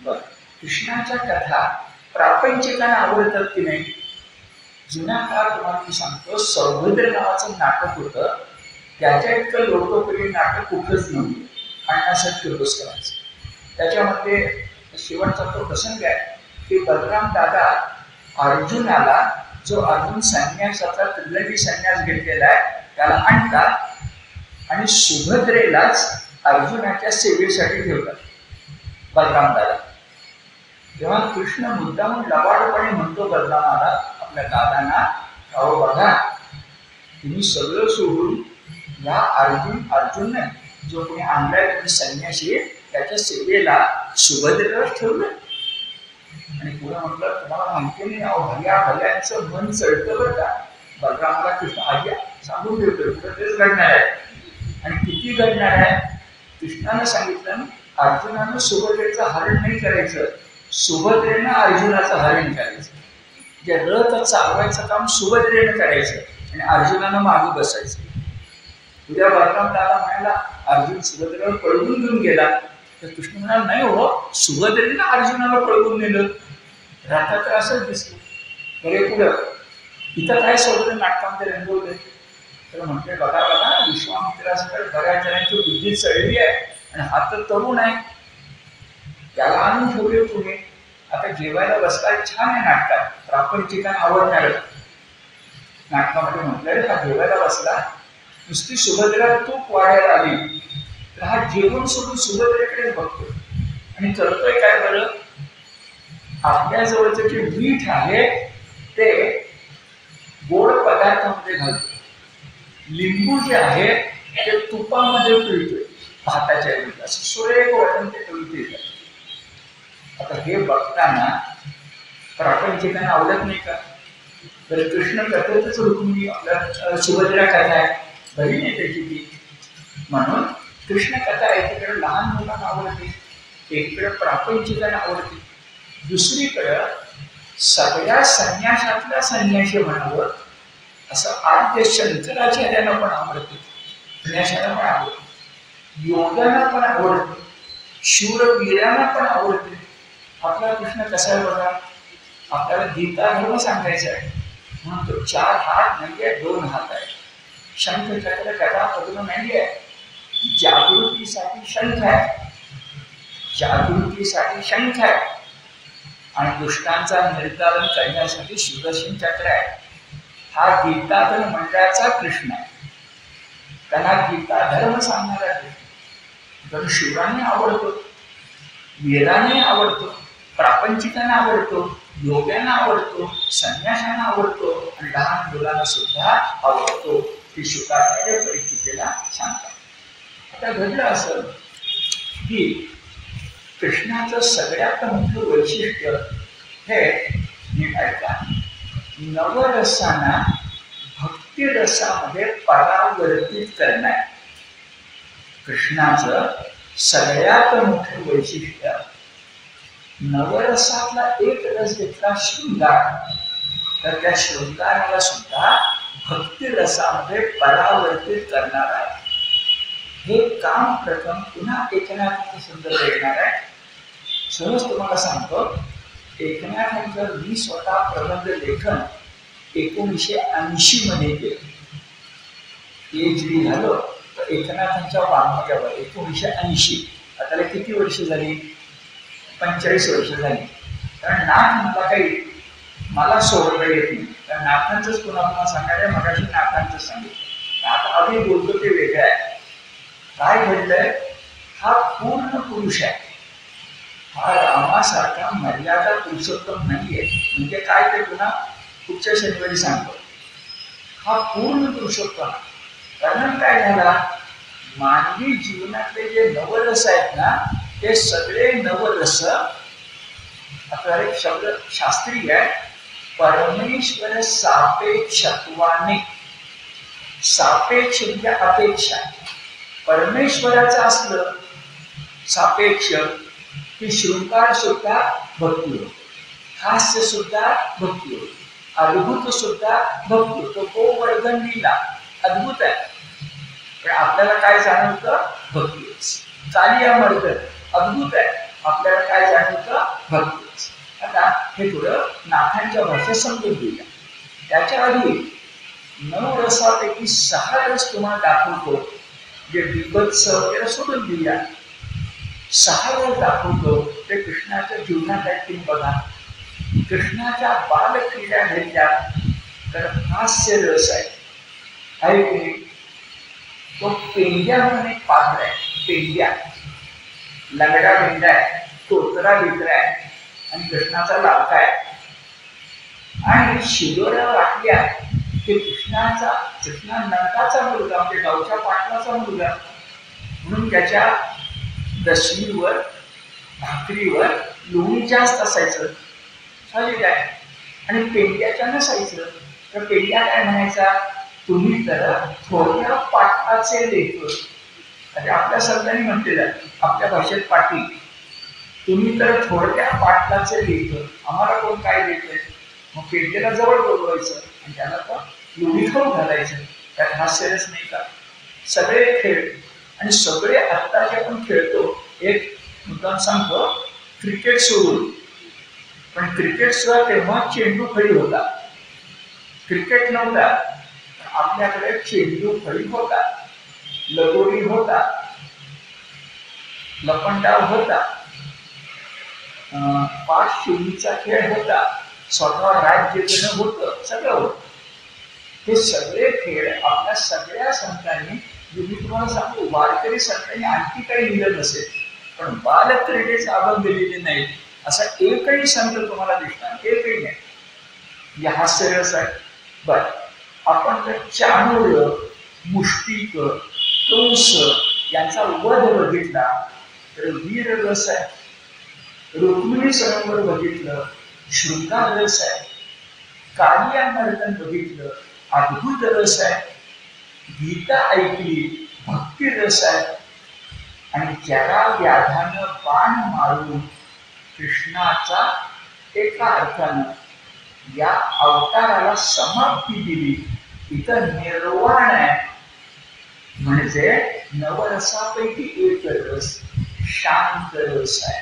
बघ, कृष्णाच्या कथा प्रापंचिकांना आवडतात की नाही? जुन्या काळात तुम्हाला मी सांगतो, सौभद्र नावाचं नाटक होतं. त्याच्या इतकं लोकप्रिय नाटक कुठंच नव्हतं. अण्णासाहेब किर्लोस्करांचं. त्याच्यामध्ये शेवटचा तो प्रसंग आहे की बलराम दादा अर्जुनाला, जो अर्जुन संन्यासाचा त्रिदंडी संन्यास घेतलेला आहे, त्याला आणतात आणि सुभद्रेलाच अर्जुनाच्या सेवेसाठी ठेवतात. बलराम दादा जेव्हा कृष्ण मुद्दामून लवाडपणे म्हणतो बलरामाला, आपल्या दादांना, अहो बघा, तुम्ही सगळं सोडून या अर्जुन नाही, जो कोणी आणलाय तुम्ही संन्यासी, त्याच्या सेवेला सुभद्रेला ठेवलं. आणि पुढे म्हटलं, तुम्हाला माहिती नाही, अहो भल्याचं मन चढतं बरं का. बलरामाला कृष्ण आधी सांगून ठेवतोय, पुढे तेच घडणार आहे. आणि किती घडणार आहे? कृष्णानं सांगितलं, अर्जुनानं सुभद्रेचं हरण नाही करायचं, सुभद्रेनं अर्जुनाचं हरण करायचं. जे रथ चालवायचं काम सुभद्रेनं करायचं आणि अर्जुनानं मागे बसायचं. उद्या बलराम दादा म्हणाला, अर्जुन सुभद्रेवर पळवून घेऊन गेला, तर कृष्ण म्हणाला, नाही हो, सुभद्रेनं अर्जुनाला पळवून नेलं. रथात तर असंच दिसलं. बरे पुढं इथं काय सौभद्र नाटकामध्ये रंगवलंय? तर म्हणते, बघा बघा, विश्वामित्रासकडे बऱ्याच जणांची बुद्धी चढली आहे आणि हा तर तरुण आहे, त्याला आणून ठेवले तुम्ही. आता जेवायला बसलाय, छान आहे नाटकात, प्रापंचिकांना आवडणार. नाटकामध्ये म्हटलंय, हा जेवायला बसला, नुसती सुभद्रा तूप वाढायला आली, तर हा जेवण सोडून सुभद्रेकडेच बघतोय आणि करतोय काय बरं? आपल्या जवळचं जे मीठ आहे ते गोड पदार्थामध्ये घालतो, लिंबू जे आहे ते तुपामध्ये पिळतोय भाताच्या ऐवजी, असं सुरेख वाटून ते कविते येतात. आता हे बघताना प्रापंचिकांना आवडत नाही का? तर कृष्ण कथेतच रुक्मिणी आपल्या सुभद्रा कथा आहे, बहीण आहे त्याची ती. म्हणून कृष्ण कथा एकीकडे लहान मुलांना आवडते, एकीकडे प्रापंचिकांना आवडते, दुसरीकडं सगळ्या संन्यासातल्या संन्याशी म्हणावं असं आद्य शंकराचार्यांना पण आवडते, संन्याशाला पण आवडते, योगांना पण आवडते, शूरवीरांना पण आवडते. आपला कृष्ण कसा आहे बघा, आपल्याला गीता धर्म सांगायचा आहे म्हणून तो 4 हात नाहीये, 2 हात आहे. शंख चक्र गदा पद्म नाहीये, जागृतीसाठी शंख आहे, जागृतीसाठी शंख आहे आणि दुष्टांचा निर्धारण करण्यासाठी सुदर्शन चक्र आहे. हा गीता धर्म मंडळाचा कृष्ण आहे, त्यांना गीता धर्म सांगणारा कृष्ण. तर शूरांनी आवडतो, वीरांनी आवडतो, प्रापंचिकांना आवडतो, योग्यांना आवडतो, संन्याशांना आवडतो आणि लहान मुलांना सुद्धा आवडतो. ते शुकाचार्य परिस्थितीला सांगतात. आता घडलं असं की कृष्णाचं सगळ्यात मोठं वैशिष्ट्य हे नीट ऐका, नवरसांना भक्तिरसामध्ये परावर्तित करणे. कृष्णाचं सगळ्यात मोठं वैशिष्ट्य, नवरसातला एक रस घेतला शृंगार, तर त्या शृंगाराला सुद्धा भक्तिरसामध्ये परावर्तित करणार आहे. हे काम प्रथम पुन्हा एकनाथाचा संदर्भ येणार आहे. सहज तुम्हाला सांगतो, एकनाथांचं मी स्वतः प्रबंध लेखन 1980 मध्ये केलं. PhD झालो तर एकनाथांच्या वाङ्मयावर 1980. आता किती वर्ष झाली? 45 वर्ष झाली. कारण नाथ मला सोडता येत नाही, कारण नाथांचंच पुन्हा सांगणार आहे. मगाशी नाथांचंच सांगितलं, आता आधी बोलतो ते वेगळं आहे. काय घडलंय? हा पूर्ण पुरुष आहे, हा रामासारखा मर्यादा पुरुषोत्तम नाहीये. म्हणजे काय ते पुन्हा पुढच्या शनिवारी सांगतो. हा पूर्ण पुरुषोत्तम. कारण काय झाला, मानवी जीवनातले जे नवरस आहेत ना, ते सगळे नवरस, आता एक शब्द शास्त्रीय आहे, परमेश्वर सापेक्षत्वाने. सापेक्ष म्हणजे अपेक्षा. परमेश्वराचं असलं सापेक्ष की शृंगार सुद्धा भक्ती होतो, हास्य सुद्धा भक्ती होतो. अद्भुत सुद्धा भक्ती, तो वर्गणीला अद्भुत आहे. पण आपल्याला काय जाणवतं? भक्तीच. कालिया मर्दन अद्भुत आहे, आपल्याला काय जाणवतं? भक्तीच. आता हे थोडं नाथांच्या भाषेत समजून घेऊया. त्याच्या आधी 9 रसापैकी 6 रस तुम्हाला दाखवतो, जे बिभत्स वगैरे सोडून देऊया. 6 रस दाखवतो ते कृष्णाच्या जीवनात आहेत. तुम्ही बघा, कृष्णाच्या बालक्रीडा घडल्या तर हास्य रस आहे की नाही? तो पेंड्या म्हणून एक पात्र आहे. पेंड्या लंगडा पेंडा आहे, तोतरा बितरा आहे आणि कृष्णाचा लाडका आहे. आणि शिदोऱ्या वाटल्या की कृष्णा नंदाचा मुलगा, म्हणजे गावच्या पाटलाचा मुलगा, म्हणून त्याच्या दशमीवर भाकरीवर लोणी जास्त असायचं, साहजिक आहे. आणि पेंड्याच्या नसायचं. तर पेंड्या काय म्हणायचा? तुम्ही तर थोड्या पाटलाचे लेकर. म्हणजे आपल्या शब्दाने म्हटलेलं आहे, आपल्या भाषेत पाटील. तुम्ही तर थोड्या पाटलाचे लेकर, आम्हाला कोण काय देतोय? मग पेंड्याला जवळ बोलवायचं आणि त्याला तर लोणी खाऊ घालायचं. त्यात हास्यरच नाही का? सगळे खेळ आणि सगळे आत्ता जे आपण खेळतो, एक मुद्दाम सांगतो, क्रिकेट सोडून. पण क्रिकेट सुद्धा तेव्हा चेंडू फळी होता, क्रिकेट नव्हता. आपल्याकडे चेंडू फळी होता, लगोरी होता, लपंडाव होता, पाच शिवणीचा खेळ होता, स्वतः राज्य देणं होतं, सगळं होतं. हे सगळे खेळ आपल्या सगळ्या संतांनी, मी तुम्हाला सांगतो, वारकरी संतांनी आणखी काही लिहिलं नसेल, पण बालक्रीडेचे अभंग लिहिले नाहीत असा एकही संत तुम्हाला दिसणार, एकही नाही. या हास्यरस आहे. बर, आपण जर चाणूर्य, मुष्टिक, कंस यांचा वध बघितला तर वीर रस आहे. रुक्मिणी स्वयंवर बघितलं, शृंगार रस आहे. कालिया मर्दन बघितलं, अद्भुत रस आहे. गीता ऐकली, भक्ती रस आहे. आणि जरा व्याधानं बाण मारून कृष्णाचा एका अर्थानं या अवताराला समाप्ती दिली. इथं निर्वाण आहे, म्हणजे नवरसापैकी एक रस शांत रस आहे,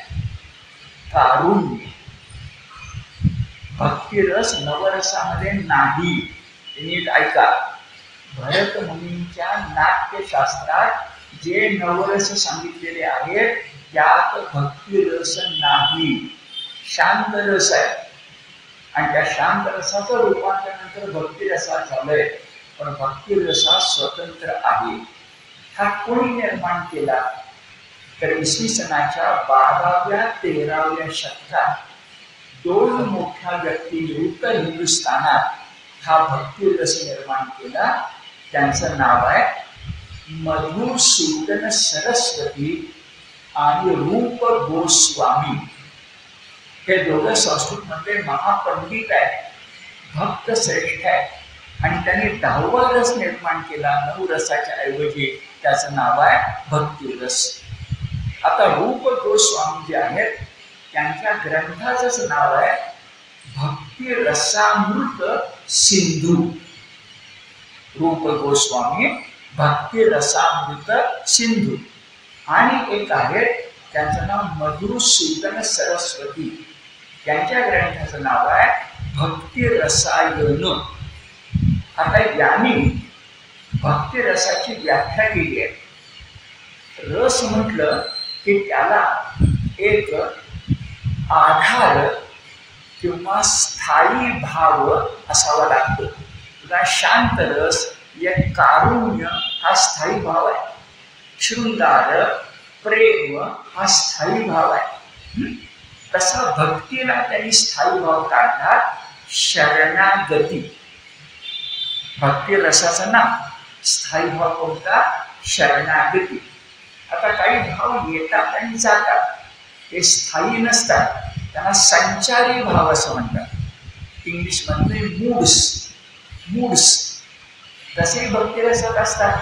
कारुण्य. भक्तिरस नवरसामध्ये नाही. नीट ऐका, भरत मुनींच्या नाट्यशास्त्रात जे नवरस सांगितलेले आहेत त्यात भक्तिरस नाही, शांत रस आहे. आणि त्या शांत रसाचं रूपांतर नंतर भक्तिरसात झालंय. पण भक्तिरसा स्वतंत्र आहे. हा कोणी निर्माण केला? तर इसवी सनाच्या 12व्या-13व्या शतकात 2 मोठ्या व्यक्तींनी उत्तर हिंदुस्थानात हा भक्तिरस निर्माण केला. त्यांचं नाव आहे मधुसूदन सरस्वती आणि रूप गोस्वामी. हे दोघं संस्कृतमध्ये महापंडित आहेत, भक्त श्रेष्ठ आहेत. आणि त्यांनी 10वा रस निर्माण केला 9 रसाच्या ऐवजी. त्याचं नाव आहे भक्तिरस. आता रूप गोस्वामी जे आहेत त्यांच्या ग्रंथाचंच नाव आहे भक्ती रसामृत सिंधू. रूप गोस्वामी भक्ती रसामृत सिंधू. आणि एक आहे त्यांचं नाव मधुसूदन सरस्वती. त्यांच्या ग्रंथाचं नाव आहे भक्ती रसायन. आता यांनी भक्ती रसाची व्याख्या केली आहे. रस म्हटलं की त्याला एक आधार किंवा स्थायी भाव असावा लागतो. तुला शांत रस या कारुण्य हा स्थायी भाव आहे. शृंगार, प्रेम हा स्थायी भाव आहे. तसा भक्तीला त्यांनी स्थायी भाव काढला शरणागती. भक्ती रसाचं नाव स्थायी भाव कोणता? शरणागती. आता काही भाव येतात आणि जातात, ते स्थायी नसतात, त्यांना संचारी भाव असं म्हणतात. इंग्लिशमध्ये मूड्स तसे भक्ती रसात असतात.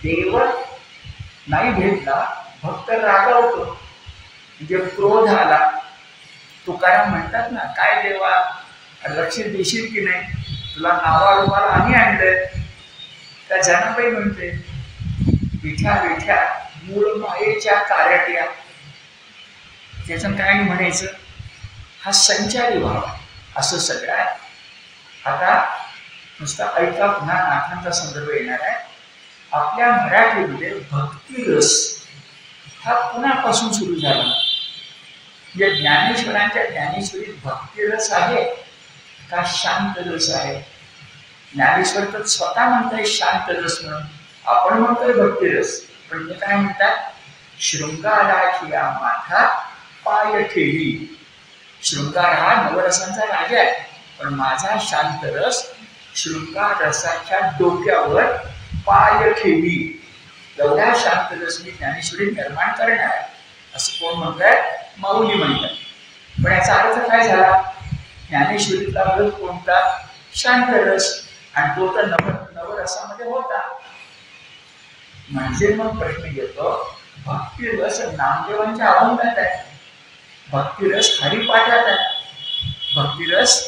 देव नाही भेटला, भक्त रागावतो, म्हणजे क्रोध आला. तुकाराम म्हणतात ना, काय देवा लक्ष देशील की नाही, तुला नावा रुमाला आम्ही आणलंय. त्या जनाबाई म्हणते, विठ्या विठ्या मूळ मायेच्या कारट्या. त्याचं काय म्हणायचं, हा संचारी भाव असं सगळं आहे. आता नुसता ऐका, पुन्हा नाथांचा संदर्भ येणार आहे. आपल्या मराठीमध्ये भक्तिरस हा कुणापासून सुरू झाला? म्हणजे ज्ञानेश्वरांच्या ज्ञानेश्वरीत भक्तिरस आहे का शांत रस आहे? ज्ञानेश्वर तर स्वतः म्हणताय शांत रस म्हणून, आपण म्हणतोय भक्तिरस. पण ते काय म्हणतात, शृंगाराची या माथा पाय ठेवी. शृंगार हा नवरसांचा राजा आहे, पण माझा शांत रस शृंगार रसाच्या डोक्यावर पाय ठेवी. एवढा शांत रस मी ज्ञानेश्वरी निर्माण करणार असं कोण म्हणताय? माऊली म्हणतात. पण याचा अर्थ काय झाला? ज्ञानेश्वरीतला रस कोणता? शांत रस. आणि तो तर नवरसामध्ये होता. म्हणजे मग प्रश्न येतो, भक्तिरस नामदेवांच्या अभंगात आहे, भक्तिरस हरिपाठात आहे, भक्तिरस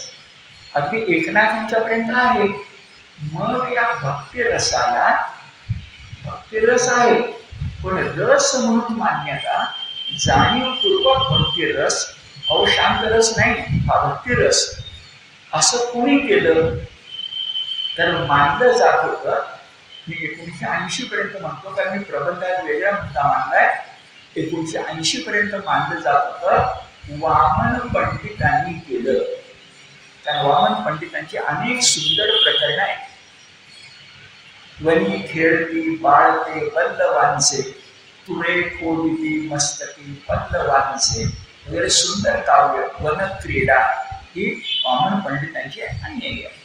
अगदी एकनाथांच्या पर्यंत आहे. मग या भक्तिरसाला भक्तिरस आहे, पण रस म्हणून मान्यता, जाणीवपूर्वक भक्तिरस, अहो शांत रस नाही हा भक्तिरस, असं कोणी केलं? तर मानलं जात होतं, मी 1980 पर्यंत म्हणतो, कारण मी प्रबंधात वेगळा मुद्दा मांडलाय. 1980 पर्यंत मानलं जात होतं, वामन पंडितांनी केलं. कारण वामन पंडितांची अनेक सुंदर प्रकरणं आहेत. वनी खेळती बाळते पल्लवांचे, तुळे खोडिती मस्तकी पल्लवांचे वगैरे सुंदर काव्य, वन क्रीडा ही वामन पंडितांची अनेक आहे.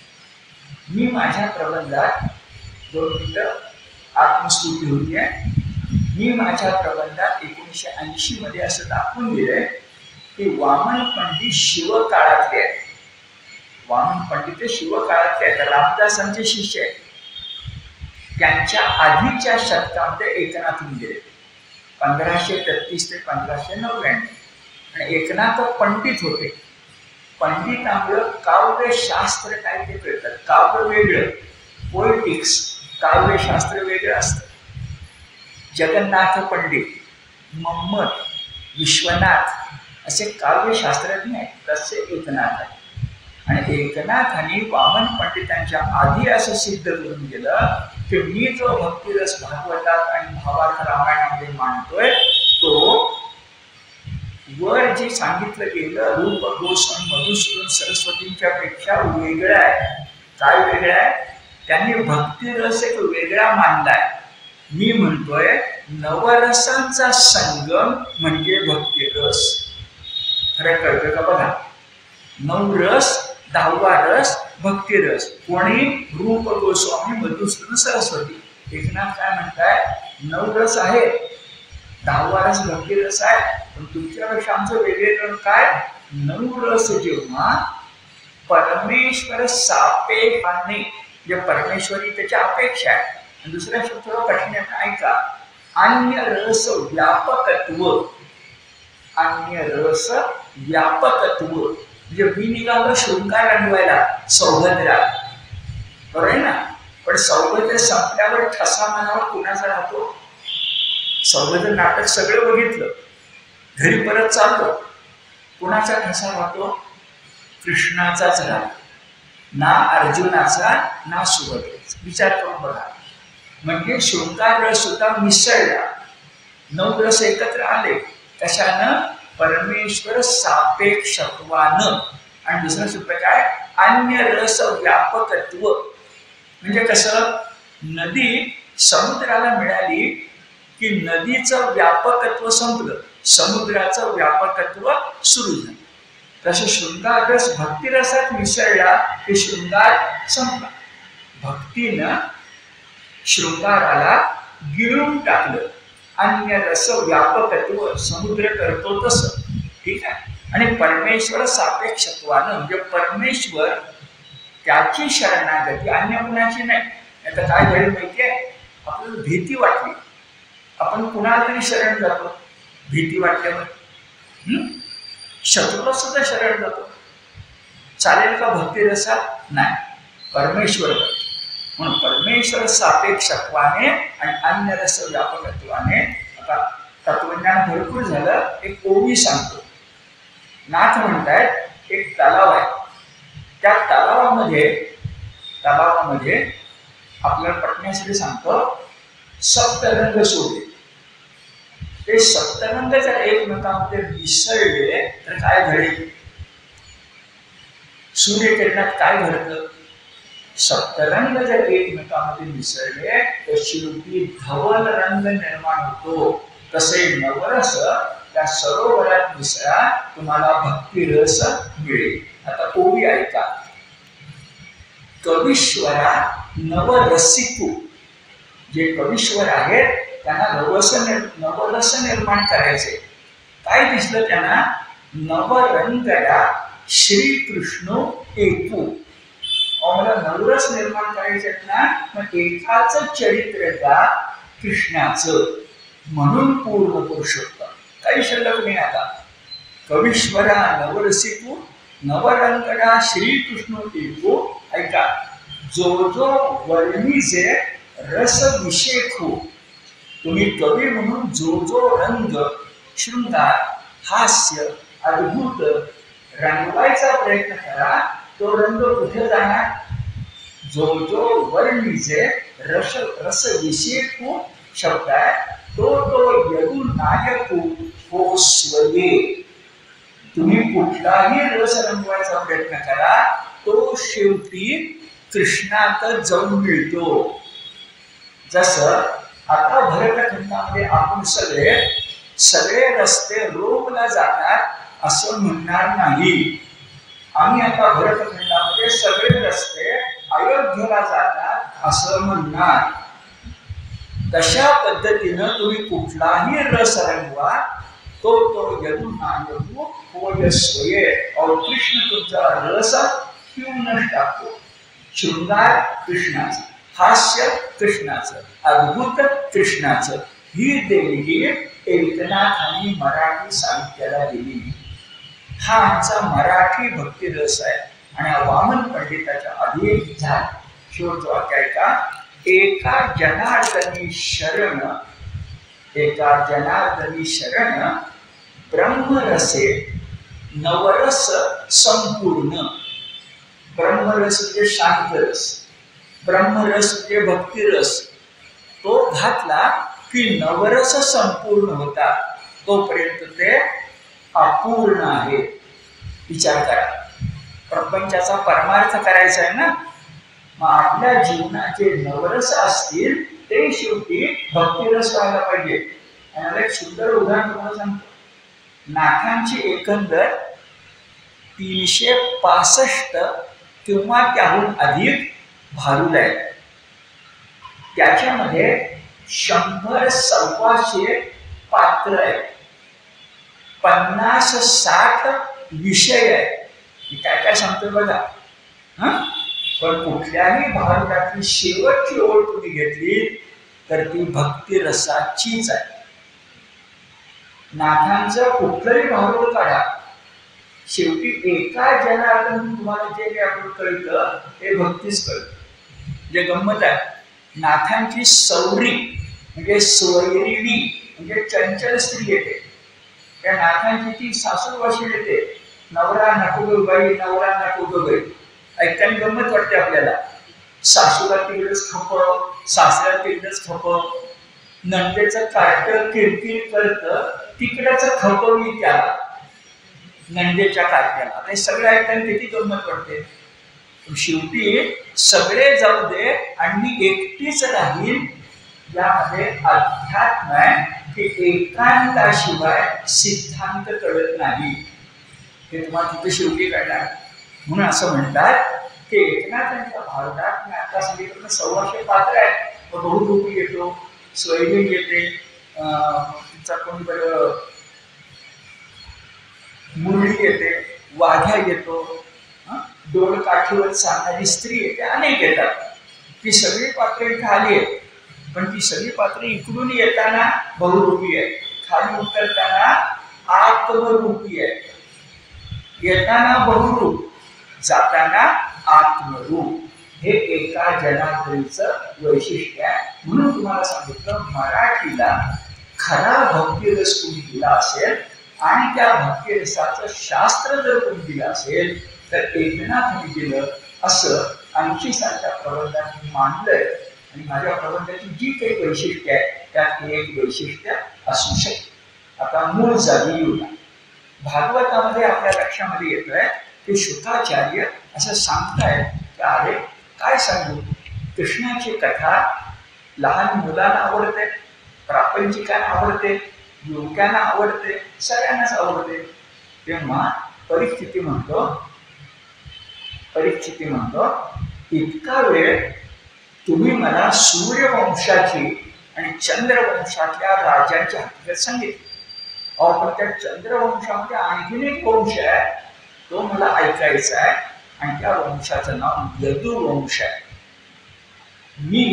मी माझ्या प्रबंधात 2 मिनिटं आत्मस्तुती होती आहे. मी माझ्या प्रबंधात 1980 मध्ये असं दाखवून दिलंय की वामन पंडित शिवकाळातले आहेत. वामन पंडित शिवकाळातले आहेत, रामदासांचे शिष्य आहेत. त्यांच्या आधीच्या शतकामध्ये एकनाथून गेले, 1533 ते 1599. आणि एकनाथ पंडित होते. पंडितांमुळं काव्यशास्त्र काय ते कळतात. काव्य वेगळं, पोएटिक्स, काव्यशास्त्र वेगळं असतं. जगन्नाथ पंडित, मम्मट, विश्वनाथ असे काव्यशास्त्रज्ञ आहेत, तसे एकनाथ आहे. आणि एकनाथांनी वामन पंडितांच्या आधी असं सिद्ध करून गेलं की मी जो भक्तिरस भागवतात आणि भावार्थ रामायणामध्ये मांडतोय, तो वर जे सांगितलं गेलं रूप गोस्वामी मधुसूदन सरस्वतींच्या पेक्षा वेगळं आहे. काय वेगळं आहे? त्यांनी भक्तिरस एक वेगळा मानलाय. मी म्हणतोय नवरसांचा संगम म्हणजे भक्तिरस. फरक कळतोय का बघा? 9 रस, 10वा रस भक्तिरस. कोणी? रूप गोस्वामी मधुसूदन सरस्वती. एकनाथ काय म्हणताय? 9 रस आहे, 10वा रस भक्तिरस आहे, पण तुमच्यापेक्षा आमचं वेगळेपण काय? 9 रस जेव्हा परमेश्वर सापेक्षाने, म्हणजे परमेश्वरी त्याच्या अपेक्षा आहे. आणि दुसऱ्या शब्द कठीण ऐका, अन्य रस व्यापकत्व. अन्य रस व्यापकत्व म्हणजे मी निघालो शृंगार रंगवायला सौभद्रा, बरोबर आहे ना? पण सौभद्र संपल्यावर ठसा मनावर कुणाचा राहतो? सौभद्र नाटक सगळं बघितलं, घरी परत चाललो, कुणाचा ठसा राहतो? कृष्णाचाच राहतो, ना अर्जुनाचा ना सुभद्रेचा. विचार करून बघा. म्हणजे शृंगार रस सुद्धा मिसळला, 9 रस एकत्र आले. कशानं? परमेश्वर सापेक्षत्वानं. आणि दुसरा सूत्र काय? अन्य रस व्यापकत्व. म्हणजे कसं? नदी समुद्राला मिळाली की नदीचं व्यापकत्व संपलं, समुद्राचं व्यापकत्व सुरू झालं. तसं शृंगार रस भक्तिरसात मिसळला की शृंगार संपला. भक्तीनं शृंगाराला गिळून टाकलं. अन्य रस व्यापकत्व, समुद्र करतो तसं. ठीक आहे. आणि परमेश्वर सापेक्षत्वानं म्हणजे परमेश्वर त्याची शरणागती, अन्य कुणाची नाही. आता काय घडेल माहितीये? आपल्याला भीती वाटली, आपण कुणाला तरी शरण जातो. भीती वाटल्यावर शत्रूला सुद्धा शरण जातो. चालेल का भक्तिरसात? नाही, परमेश्वर भक्ती. म्हणून परमेश्वर सापेक्षत्वाने आणि अन्य रस व्यापकत्वाने. आता तत्वज्ञान भरपूर झालं, एक ओवी सांगतो. नाथ म्हणतायत एक तलाव आहे, त्या तलावामध्ये आपल्याला पटण्यासाठी सांगतो सप्तरंग सोडले. ते सप्तरंग जर एकमेकांमध्ये मिसळले तर काय घडेल? सूर्यकिरणात काय घडतं? सप्तरंग जर एकमेकांमध्ये मिसळले तर शेवटी धवल रंग निर्माण होतो. तसे नवरस त्या सरोवरात मिसळा, तुम्हाला भक्तिरस मिळेल. आता ओवी ऐका. कवीश्वरा नवरसिकू. जे कवीश्वर आहेत त्यांना नवरस निर्माण करायचे. काय दिसलं त्यांना? नवरंगडा श्रीकृष्ण एकू. मला नवरस निर्माण करायचे ना, मग एकाच चरित्र का कृष्णाचं, म्हणून पूर्ण पुरुषोत्तम. काही शिल्लक नाही. आता कवीश्वरा नवरसिकू नवरंगडा श्रीकृष्ण एकू. ऐका. जो जो वर्णीचे रस विषेखू. तुम्ही कवी म्हणून जो जो रंग, शृंगार, हास्य, अद्भुत रंगवायचा प्रयत्न करा, तो रंग कुठे जाणार? जो जो वर्णीचे रस विषेखू शब्द आहे, तो यदु नायकू हो स्वये. तुम्ही कुठलाही रस रंगवायचा प्रयत्न करा, तो शेवटी कृष्णात जाऊन मिळतो. जसं आता भरतखंडामध्ये आपण सगळे रस्ते रोमला जातात असं म्हणणार नाही. आम्ही आता भरतखंडामध्ये सगळे रस्ते अयोध्येला जातात असं म्हणणार. तशा पद्धतीनं तुम्ही कुठलाही रस रंगवा, तो यदुनायकू होय स्वये. और कृष्ण तुमचा रस पिऊनच टाकतो. शृंगार कृष्णाचं, हास्य कृष्णाचं, अद्भुत कृष्णाचं. ही देणगी एकनाथांनी मराठी साहित्याला दिली. हा आमचा मराठी भक्तिरस आहे. आणि वामन पंडिताच्या आधी एक झाड शेवटचं वाक्य आहे का? एका जनार्दनी शरण ब्रह्मरसे नवरस संपूर्ण. ब्रह्मरस म्हणजे शांतरस, ब्रह्मरस म्हणजे भक्तिरस. तो घातला की नवरस संपूर्ण होता. तोपर्यंत ते अपूर्ण आहे. विचार करा, प्रपंचाचा परमार्थ करायचा आहे ना, मग आपल्या जीवनात जे नवरस असतील ते शेवटी भक्तिरस व्हायला पाहिजे. आणि एक सुंदर उदाहरण तुम्हाला सांगतो. नाथांची एकंदर 365 किंवा त्याहून अधिक भारुड आहेत. त्याच्यामध्ये 100-125 पात्र आहेत, 50-60 विषय आहेत. काय काय सांगतोय बघा. पण कुठल्याही भारुडातली शेवटची ओळ तुम्ही घेतली तर ती भक्तिरसाचीच आहे. नाथांचं कुठलंही भारुड काढा, शेवटी एका जनार्दन तुम्हाला जे काही कळतं ते भक्तीच कळतं. जे गंमत आहे, नाथांची सौरी म्हणजे स्वैरिणी म्हणजे चंचल स्त्री येते. त्या नाथांची ती सासूरवाशी येते. नवरा नको ग बाई, नवरा नको ग बाई. ऐकताना गंमत वाटते आपल्याला. सासूला तिकडेच खप, सासऱ्याला तिकडेच खप, नंदेचं कार्ट किरकिर करत तिकडेच खपवली त्याला नंदेच्या कार्ट्याला. ते सगळं ऐकताना किती गंमत वाटते. शेवटी सगळे जाऊ दे आणि मी एकटीच राहील. यामध्ये अध्यात्म आहे की एकांताशिवाय सिद्धांत कळत नाही. हे तुम्हाला तिथे शेवटी कळणार. म्हणून असं म्हणतात की एकनाथांच्या भारतात मी आता सगळीकडनं 125 पात्र आहेत. बहुरूपी येतो, स्वैरी येते, तिचा कोणी बरं मुरळी येते, वाघ्या येतो, डोळ काठीवर सांगणारी स्त्री येते, अनेक येतात. ती सगळी पात्र इथे आली आहेत. पण ती सगळी पात्र इकडून येताना बहुरूपी आहे, खाली उतरताना आत्मरूपी आहे. येताना बहुरूप जाताना आत्मरूप हे एका जनार्दनीचं वैशिष्ट्य आहे. म्हणून तुम्हाला सांगितलं मराठीला खरा भक्तिरस तुम्ही दिला असेल आणि त्या भक्तिरसाचं शास्त्र जर तुम्ही दिलं असेल तर एकनाथाने दिलं असं आणखी सारख्या प्रबंधात मांडलंय. आणि माझ्या प्रबंधाची जी काही वैशिष्ट्य आहे त्यात एक वैशिष्ट्य असू शकते. आता मूळ जागी येऊया. भागवतामध्ये आपल्या लक्षामध्ये येतोय की शुकाचार्य असं सांगतायत की अरे काय सांगू, कृष्णाची कथा लहान मुलांना आवडते, प्रापंचिकांना आवडते, युवकांना आवडते, सगळ्यांनाच आवडते. तेव्हा परिस्थिती म्हणतो इतका वेळ तुम्ही मला सूर्यवंशाची आणि चंद्रवंशातल्या राजांची हकीकत सांगितली. पण त्या चंद्रवंशामध्ये आणखीन एक वंश आहे, तो मला ऐकायचा आहे आणि त्या वंशाचं नाव यदुवंश आहे. मी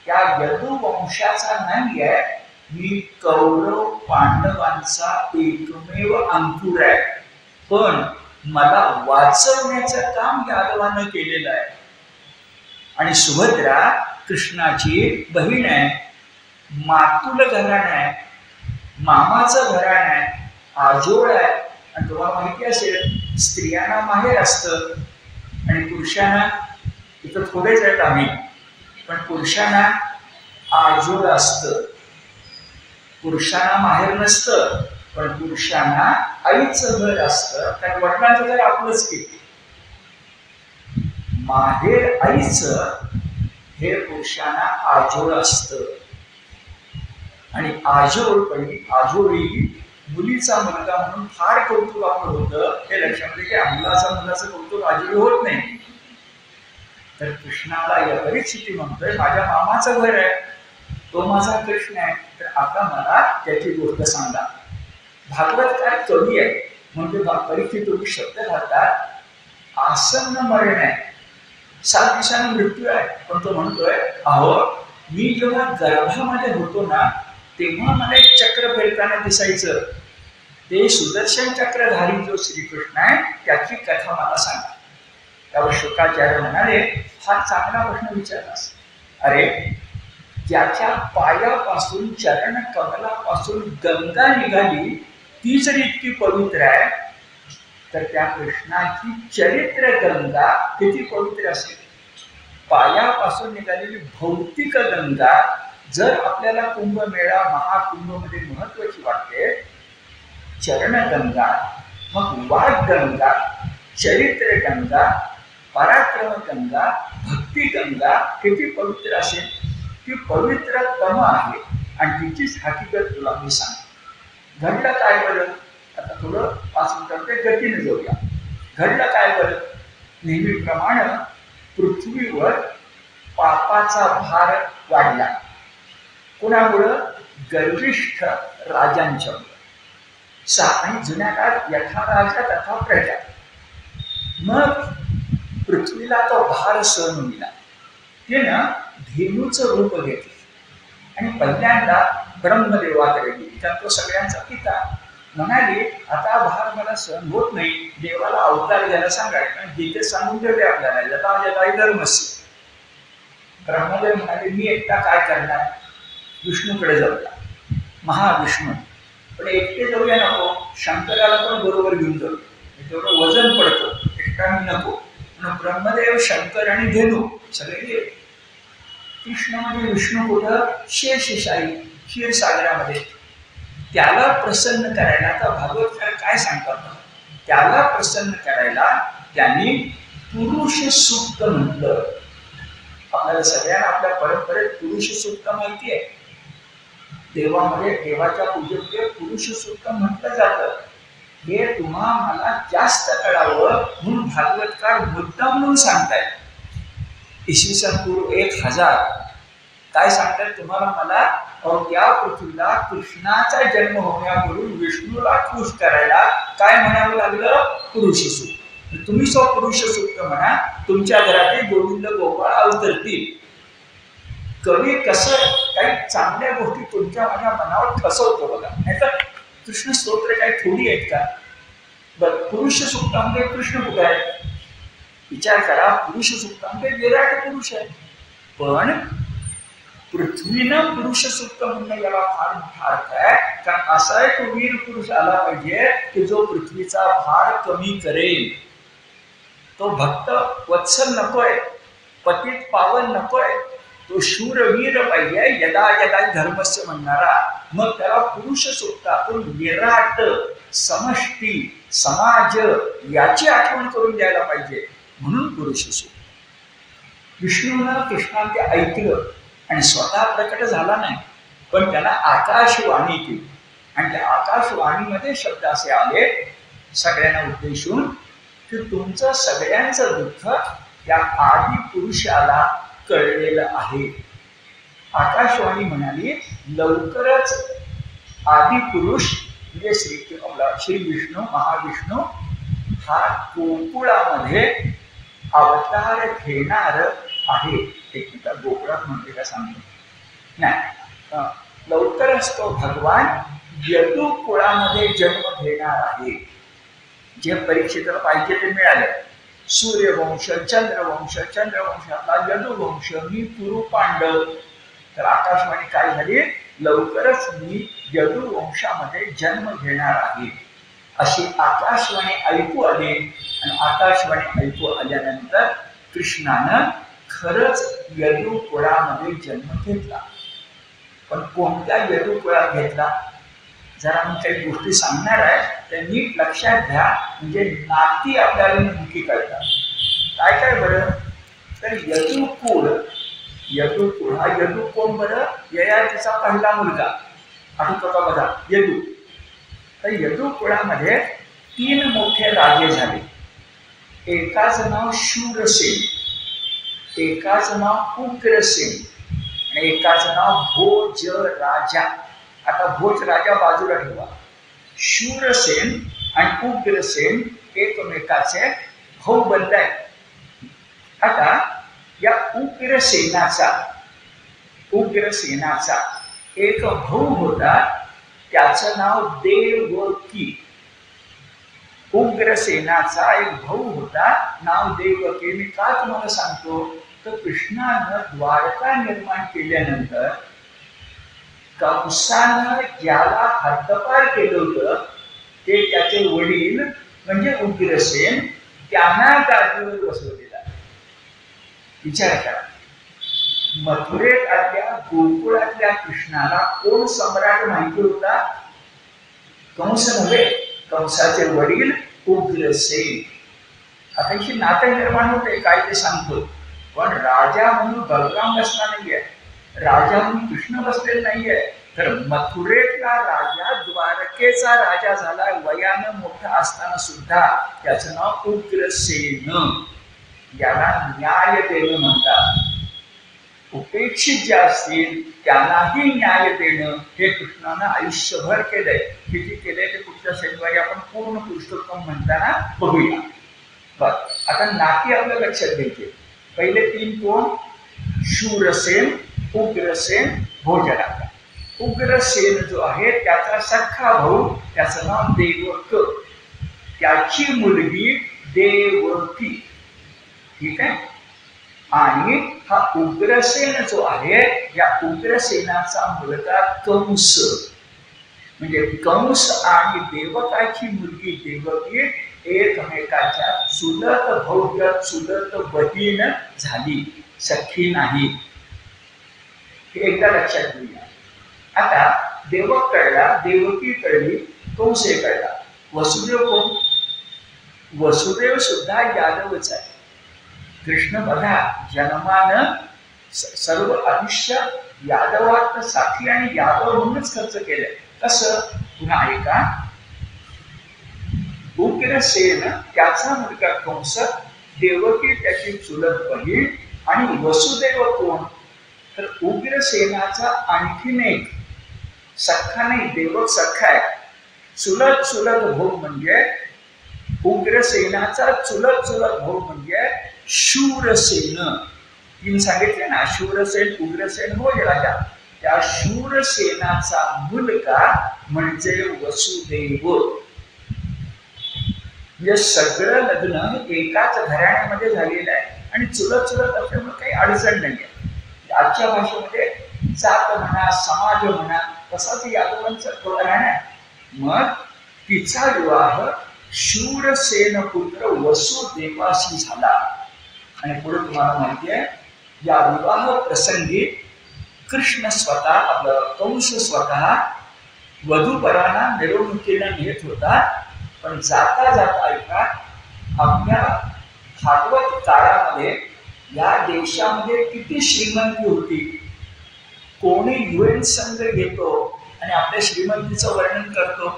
त्या यदुवंशाचा नाही आहे, मी कौरव पांडवांचा एकमेव अंकुर आहे. पण मला वाचवण्याचं काम यादवानं केलेलं आहे. आणि सुभद्रा कृष्णाची बहीण आहे, मातुल घराणं आहे, मामाचं घराणं आहे, आजोळ आहे. आणि तुम्हाला माहिती असेल स्त्रियांना माहेर असतं आणि पुरुषांना, इथं थोडेच आहेत आम्ही, पण पुरुषांना आजोळ असतं. पुरुषांना माहेर नसतं पण पुरुषांना आईचं घर असतं. कारण वडिलांचं घर आपलंच की माहेर आईचं हे पुरुषांना आजोळ असतं. आणि आजोळी मुलीचा मुलगा म्हणून फार कौतुक आपलं होतं. हे लक्षात की मुलाचं कौतुक आजोळी होत नाही. तर कृष्णाला या परिस्थिती म्हणतोय माझ्या मामाचं घर आहे, तो माझा कृष्ण आहे, तर आता मला त्याची गोष्ट सांगा. भागवतकार कवी आहे म्हणजे परिस्थिती शब्द घालतात. आसन्न मरण आहे, 7 दिवसांना मृत्यू आहे, पण तो म्हणतोय अहो मी जेव्हा गर्भामध्ये होतो ना तेव्हा मला एक चक्र फिरताना दिसायचं. ते सुदर्शन चक्रधारी जो श्रीकृष्ण आहे त्याची कथा मला सांगा. त्यावर शुकाचार्य म्हणाले हा चांगला प्रश्न विचारलास. अरे ज्याच्या पायापासून चरण कमलापासून गंगा निघाली ती जर इतकी पवित्र आहे तर त्या कृष्णाची चरित्र गंगा किती पवित्र असेल. पायापासून निघालेली भौतिक गंगा जर आपल्याला कुंभमेळा महाकुंभमध्ये महत्वाची वाटते, चरणगंगा, मग वाग्गंगा, चरित्र गंगा, पराक्रम गंगा, भक्ती गंगा किती पवित्र असेल. ती पवित्रतम आहे आणि तिचीच हकीकत तुला मी सांगतो. घडलं काय बरं, आता थोडं 5 मिनिटांच्या गतीने जाऊया. घडलं काय बरं, नेहमीप्रमाणे पृथ्वीवर पापाचा भार वाढला. कोणामुळं, गर्विष्ठ राजांच्यामुळं. आणि जुन्या काळात यथा राजा तथा प्रजा. मग पृथ्वीला तो भार सहन होईना. त्यानं धेनूचं रूप घेतलं आणि पहिल्यांदा ब्रह्मदेवाकडे गेली. तर तो सगळ्यांचा पिता म्हणाले आता भार मला सहन होत नाही, देवाला अवतार घ्यायला सांगायचं. जिथे सांगून ठेवले आपल्याला यथा यथा धर्मस्य. ब्रह्मदेव म्हणाले मी एकटा काय करणार, विष्णूकडे जाऊया, महाविष्णू. पण एकटे जाऊया नको, शंकराला पण बरोबर घेऊन जाऊ, तेवढं वजन पडतं, एकटा मी नको. म्हणून ब्रह्मदेव, शंकर आणि धेनू सगळे गेले. कृष्ण म्हणजे विष्णू कुठं, शेषशाही क्षीरसागरामध्ये. त्याला प्रसन्न करायला आता भागवतकार काय सांगतात, त्याला प्रसन्न करायला त्यांनी पुरुष सूक्त म्हटलं. आपल्याला सगळ्यांना आपल्या परंपरेत पुरुष सूक्त माहिती आहे. देवामध्ये देवाच्या पूजेमध्ये पुरुष सूक्त म्हटलं जातं. हे तुम्हा मला जास्त कळावं म्हणून भागवतकार मुद्दा म्हणून सांगतायत. इसवी सन पूर्व 1000 काय सांगतात तुम्हाला मला, त्या पृथ्वीला कृष्णाचा जन्म होण्यापूर्वी विष्णूला खुश करायला काय म्हणावं लागलं, पुरुष सूक्त. तुम्ही पुरुष सूक्त म्हणा, तुमच्या घरातील गोविंद गोपाळ अवतरतील. कवी कसं काही चांगल्या गोष्टी तुमच्या माझ्या मनावर ठसवतो बघा. नाही तर कृष्ण स्तोत्र काही थोडी आहेत का. बरं, पुरुष सूक्तामध्ये कृष्ण कुठे आहे, विचार करा, पुरुष सुक्तांमध्ये विराट पुरुष आहे, पण पृथ्वीनं पुरुष सुक्त म्हणणं याला फार मोठा अर्थ आहे. कारण असा एक वीर पुरुष आला पाहिजे की जो पृथ्वीचा भार कमी करेल. तो भक्त वत्सल नकोय, पतित पावन नकोय, तो शूरवीर पाहिजे, यदा यदा धर्मस्य म्हणणारा. मग त्याला पुरुष सुक्तातून विराट, समष्टी, समाज याची आठवण करून द्यायला पाहिजे, म्हणून पुरुष सुक्त. विष्णूनं कृष्णाने ते ऐकलं आणि स्वतः प्रकट झाला नाही, पण त्याला आकाशवाणी केली. आणि त्या आकाशवाणीमध्ये शब्द असे आले सगळ्यांना उद्देशून की तुमचं सगळ्यांचं दुःख त्या आदि पुरुषाला कळलेलं आहे. आकाशवाणी म्हणाली लवकरच आदि पुरुष म्हणजे श्री विष्णू, महाविष्णू हा गोकुळामध्ये अवतार घेणार आहे. एकदा गोकुळात म्हणते का सांगतो नाही, लवकरच तो भगवान यदुकुळामध्ये जन्म घेणार आहे. जे परीक्षेला पाहिजे ते मिळाले. सूर्यवंश, चंद्रवंशातला यदुवंश, मी कुरु पांडव. तर आकाशवाणी काय झाली, लवकरच मी यदुवंशामध्ये जन्म घेणार आहे अशी आकाशवाणी ऐकू आली. आणि आकाशवाणी ऐकू आल्यानंतर कृष्णानं खरंच यदुकुळामध्ये जन्म घेतला. पण कोणत्या यदुकुळात घेतला, जरा मी काही गोष्टी सांगणार आहे, त्या नीट लक्षात घ्या, म्हणजे नाती आपल्याला नेमकी कळतात. काय काय बरं, तर यदुकुळ हा यदू कोण बरं, ययातीचा पहिला मुलगा आठवतो का बघा, यदू. तर यदुकुळामध्ये 3 मोठे राजे झाले. एकाचं नाव शूरसेन, एकाचं नाव उग्रसेन आणि एकाचं नाव भोज राजा. आता भोज राजा बाजूला ठेवा. शूरसेन आणि उग्रसेन एकमेकाचे भाऊ बनले आहेत. आता या उग्रसेनाचा एक भाऊ होता, त्याचं नाव देवकी. उग्रसेनाचा एक भाऊ होता, नाव देवकी. मी का तुम्हाला सांगतो, तर कृष्णानं द्वारका निर्माण केल्यानंतर कंसानं ज्याला हद्दपार केलं होतं ते त्याचे वडील म्हणजे उग्रसेन, त्यांना गादीवर बसवलेला. विचार करा, मथुरेतल्या गोकुळातल्या कृष्णाला कोण सम्राट माहिती होता, कंस नव्हे, कंसाचे वडील उग्रसेन. आता ही नातं निर्माण होते काय ते सांगतो, पण राजा म्हणून बलराम बसला नाहीये, राजा म्हणून कृष्ण बसलेला नाहीये. तर मथुरेतला राजा द्वारकेचा राजा झाला, वयानं मोठा असताना सुद्धा. त्याचं नाव उग्रसेन. याला न्याय देणं म्हणतात. उपेक्षित जे असतील त्यांनाही न्याय देणं हे कृष्णानं आयुष्यभर केलंय. किती केलंय ते पुढच्या शनिवारी आपण पूर्ण पुरुषोत्तम म्हणताना बघूया. बर, आता नाती आपल्या लक्षात घ्यायचे. पहिले 3 कोण, शूरसेन, उग्रसेन, भोजराजा. उग्रसेन जो आहे त्याचा सख्खा भाऊ, त्याचं नाव देवक, त्याची मुलगी देवकी. ठीक आहे. आणि हा उग्रसेन जो आहे, या उग्रसेनाचा मुलगा कंस. म्हणजे कंस आणि देवकाची मुलगी देवकी एकमेकाच्या चुलत भव्य, चुलत बहीण झाली, सख्खी नाही. हे एकदा लक्षात घेऊया. आता देवक कळला, देवकी कळली, कंस कळला. वसुदेव कोण, वसुदेव सुद्धा यादवच आहे. कृष्ण बघा जन्मानं सर्व आयुष्य यादवात साथी आणि यादव म्हणूनच खर्च केलंय. कसं, पुन्हा ऐका. उग्रसेन त्याचा मुलगा कंस, देवकी त्याची चुलत बहीण, आणि वसुदेव कोण, तर उग्रसेनाचा आणखीन एक सख्खा नाही, देवक सख्खा आहे. चुलत भाऊ म्हणजे उग्रसेनाचा चुलत भाऊ म्हणजे शूरसेन. 3 सांगितले ना, शूरसेन, उग्रसेन, भोजराजा. त्या शूरसेनाचा मुलगा म्हणजे वसुदेव. म्हणजे सगळं लग्न हे एकाच घराण्यामध्ये झालेलं आहे आणि चुलत चुलत असल्यामुळे काही अडचण नाही आहे. आजच्या भाषेमध्ये जात म्हणा, समाज म्हणा, तसाच यादवांचा थोडा राहणार. मग तिचा विवाह शूरसेन पुत्र वसुदेवाशी झाला. आणि पुढे तुम्हाला माहिती आहे, या विवाह प्रसंगी कृष्ण स्वतः, आपलं कंस स्वतः वधूवरांना मिरवणुकीला नेत होता. पण जाता जाता ऐका, आपल्या भागवत काळामध्ये या देशामध्ये किती श्रीमंती होती. कोणी UN संघ घेतो आणि आपल्या श्रीमंतीचं वर्णन करतो,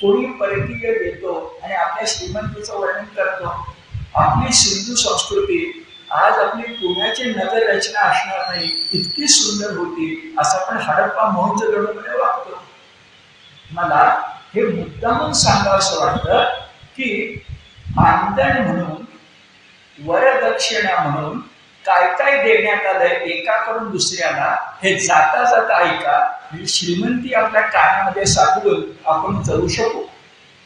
कोणी परकीय घेतो आणि आपल्या श्रीमंतीचं वर्णन करतो. आपली सिंधू संस्कृती आज आपली पुण्याची नगर रचना असणार नाही इतकी सुंदर होती, असं आपण हडप्पा मोहनजोदडोमध्ये वागतो. मला हे मुद्दामून सांगावंसं वाटतं की आंदण म्हणून, वरदक्षिणा म्हणून काय काय देण्यात आलंय एकाकडून दुसऱ्याला, हे जाता जाता ऐका. म्हणजे श्रीमंती आपल्या कानामध्ये साठवून आपण जाऊ शकू.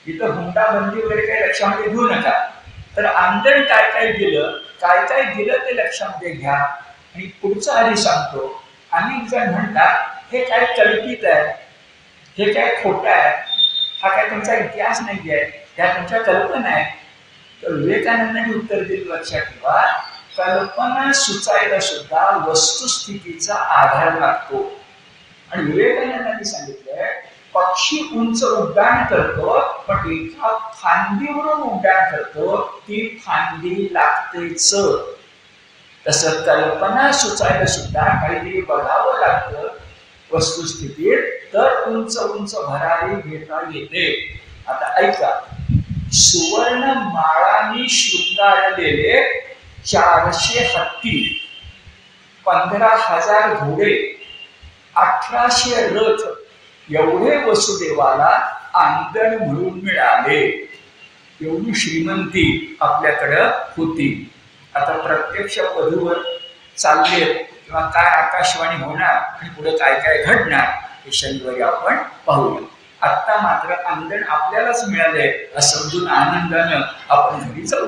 इथं हुंडाबंदी वगैरे काही लक्षामध्ये घेऊ नका. तर आंदण काय काय दिलं, काय काय दिलं ते लक्षामध्ये घ्या. आणि पुढचं आधी सांगतो. अनेक जण म्हणतात हे काय कल्पित आहे, हे काय खोटं आहे, हा काय तुमचा इतिहास नाही आहे, ह्या तुमच्या कल्पना आहे. तर विवेकानंदांनी उत्तर दिलं, लक्षात ठेवा, कल्पना सुचायला सुद्धा वस्तुस्थितीचा आधार लागतो. आणि विवेकानंदांनी सांगितलंय, पक्षी उंच उड्डाण करतो पण एका फांदीवरून उड्डाण करतो, ती फांदी लागतेच. तसं कल्पना सुचायला सुद्धा काहीतरी बघावं लागतं वस्तुस्थितीत, तर उंच उंच भरारी घेता येते. आता ऐका, सुवर्ण माळांनी शृंगारलेले 400 हत्ती, 15,000 घोडे, 1800 रथ एवढे वसुदेवाला आंदण म्हणून मिळाले. एवढी श्रीमंती आपल्याकडं होती. आता प्रत्यक्ष वधूवर चालले किंवा काय आकाशवाणी होणार आणि पुढे काय काय घडणार हे शनिवारी आपण पाहूया. आत्ता मात्र आंदण आपल्यालाच मिळाले असं समजून आनंदानं आपण घरी जाऊ.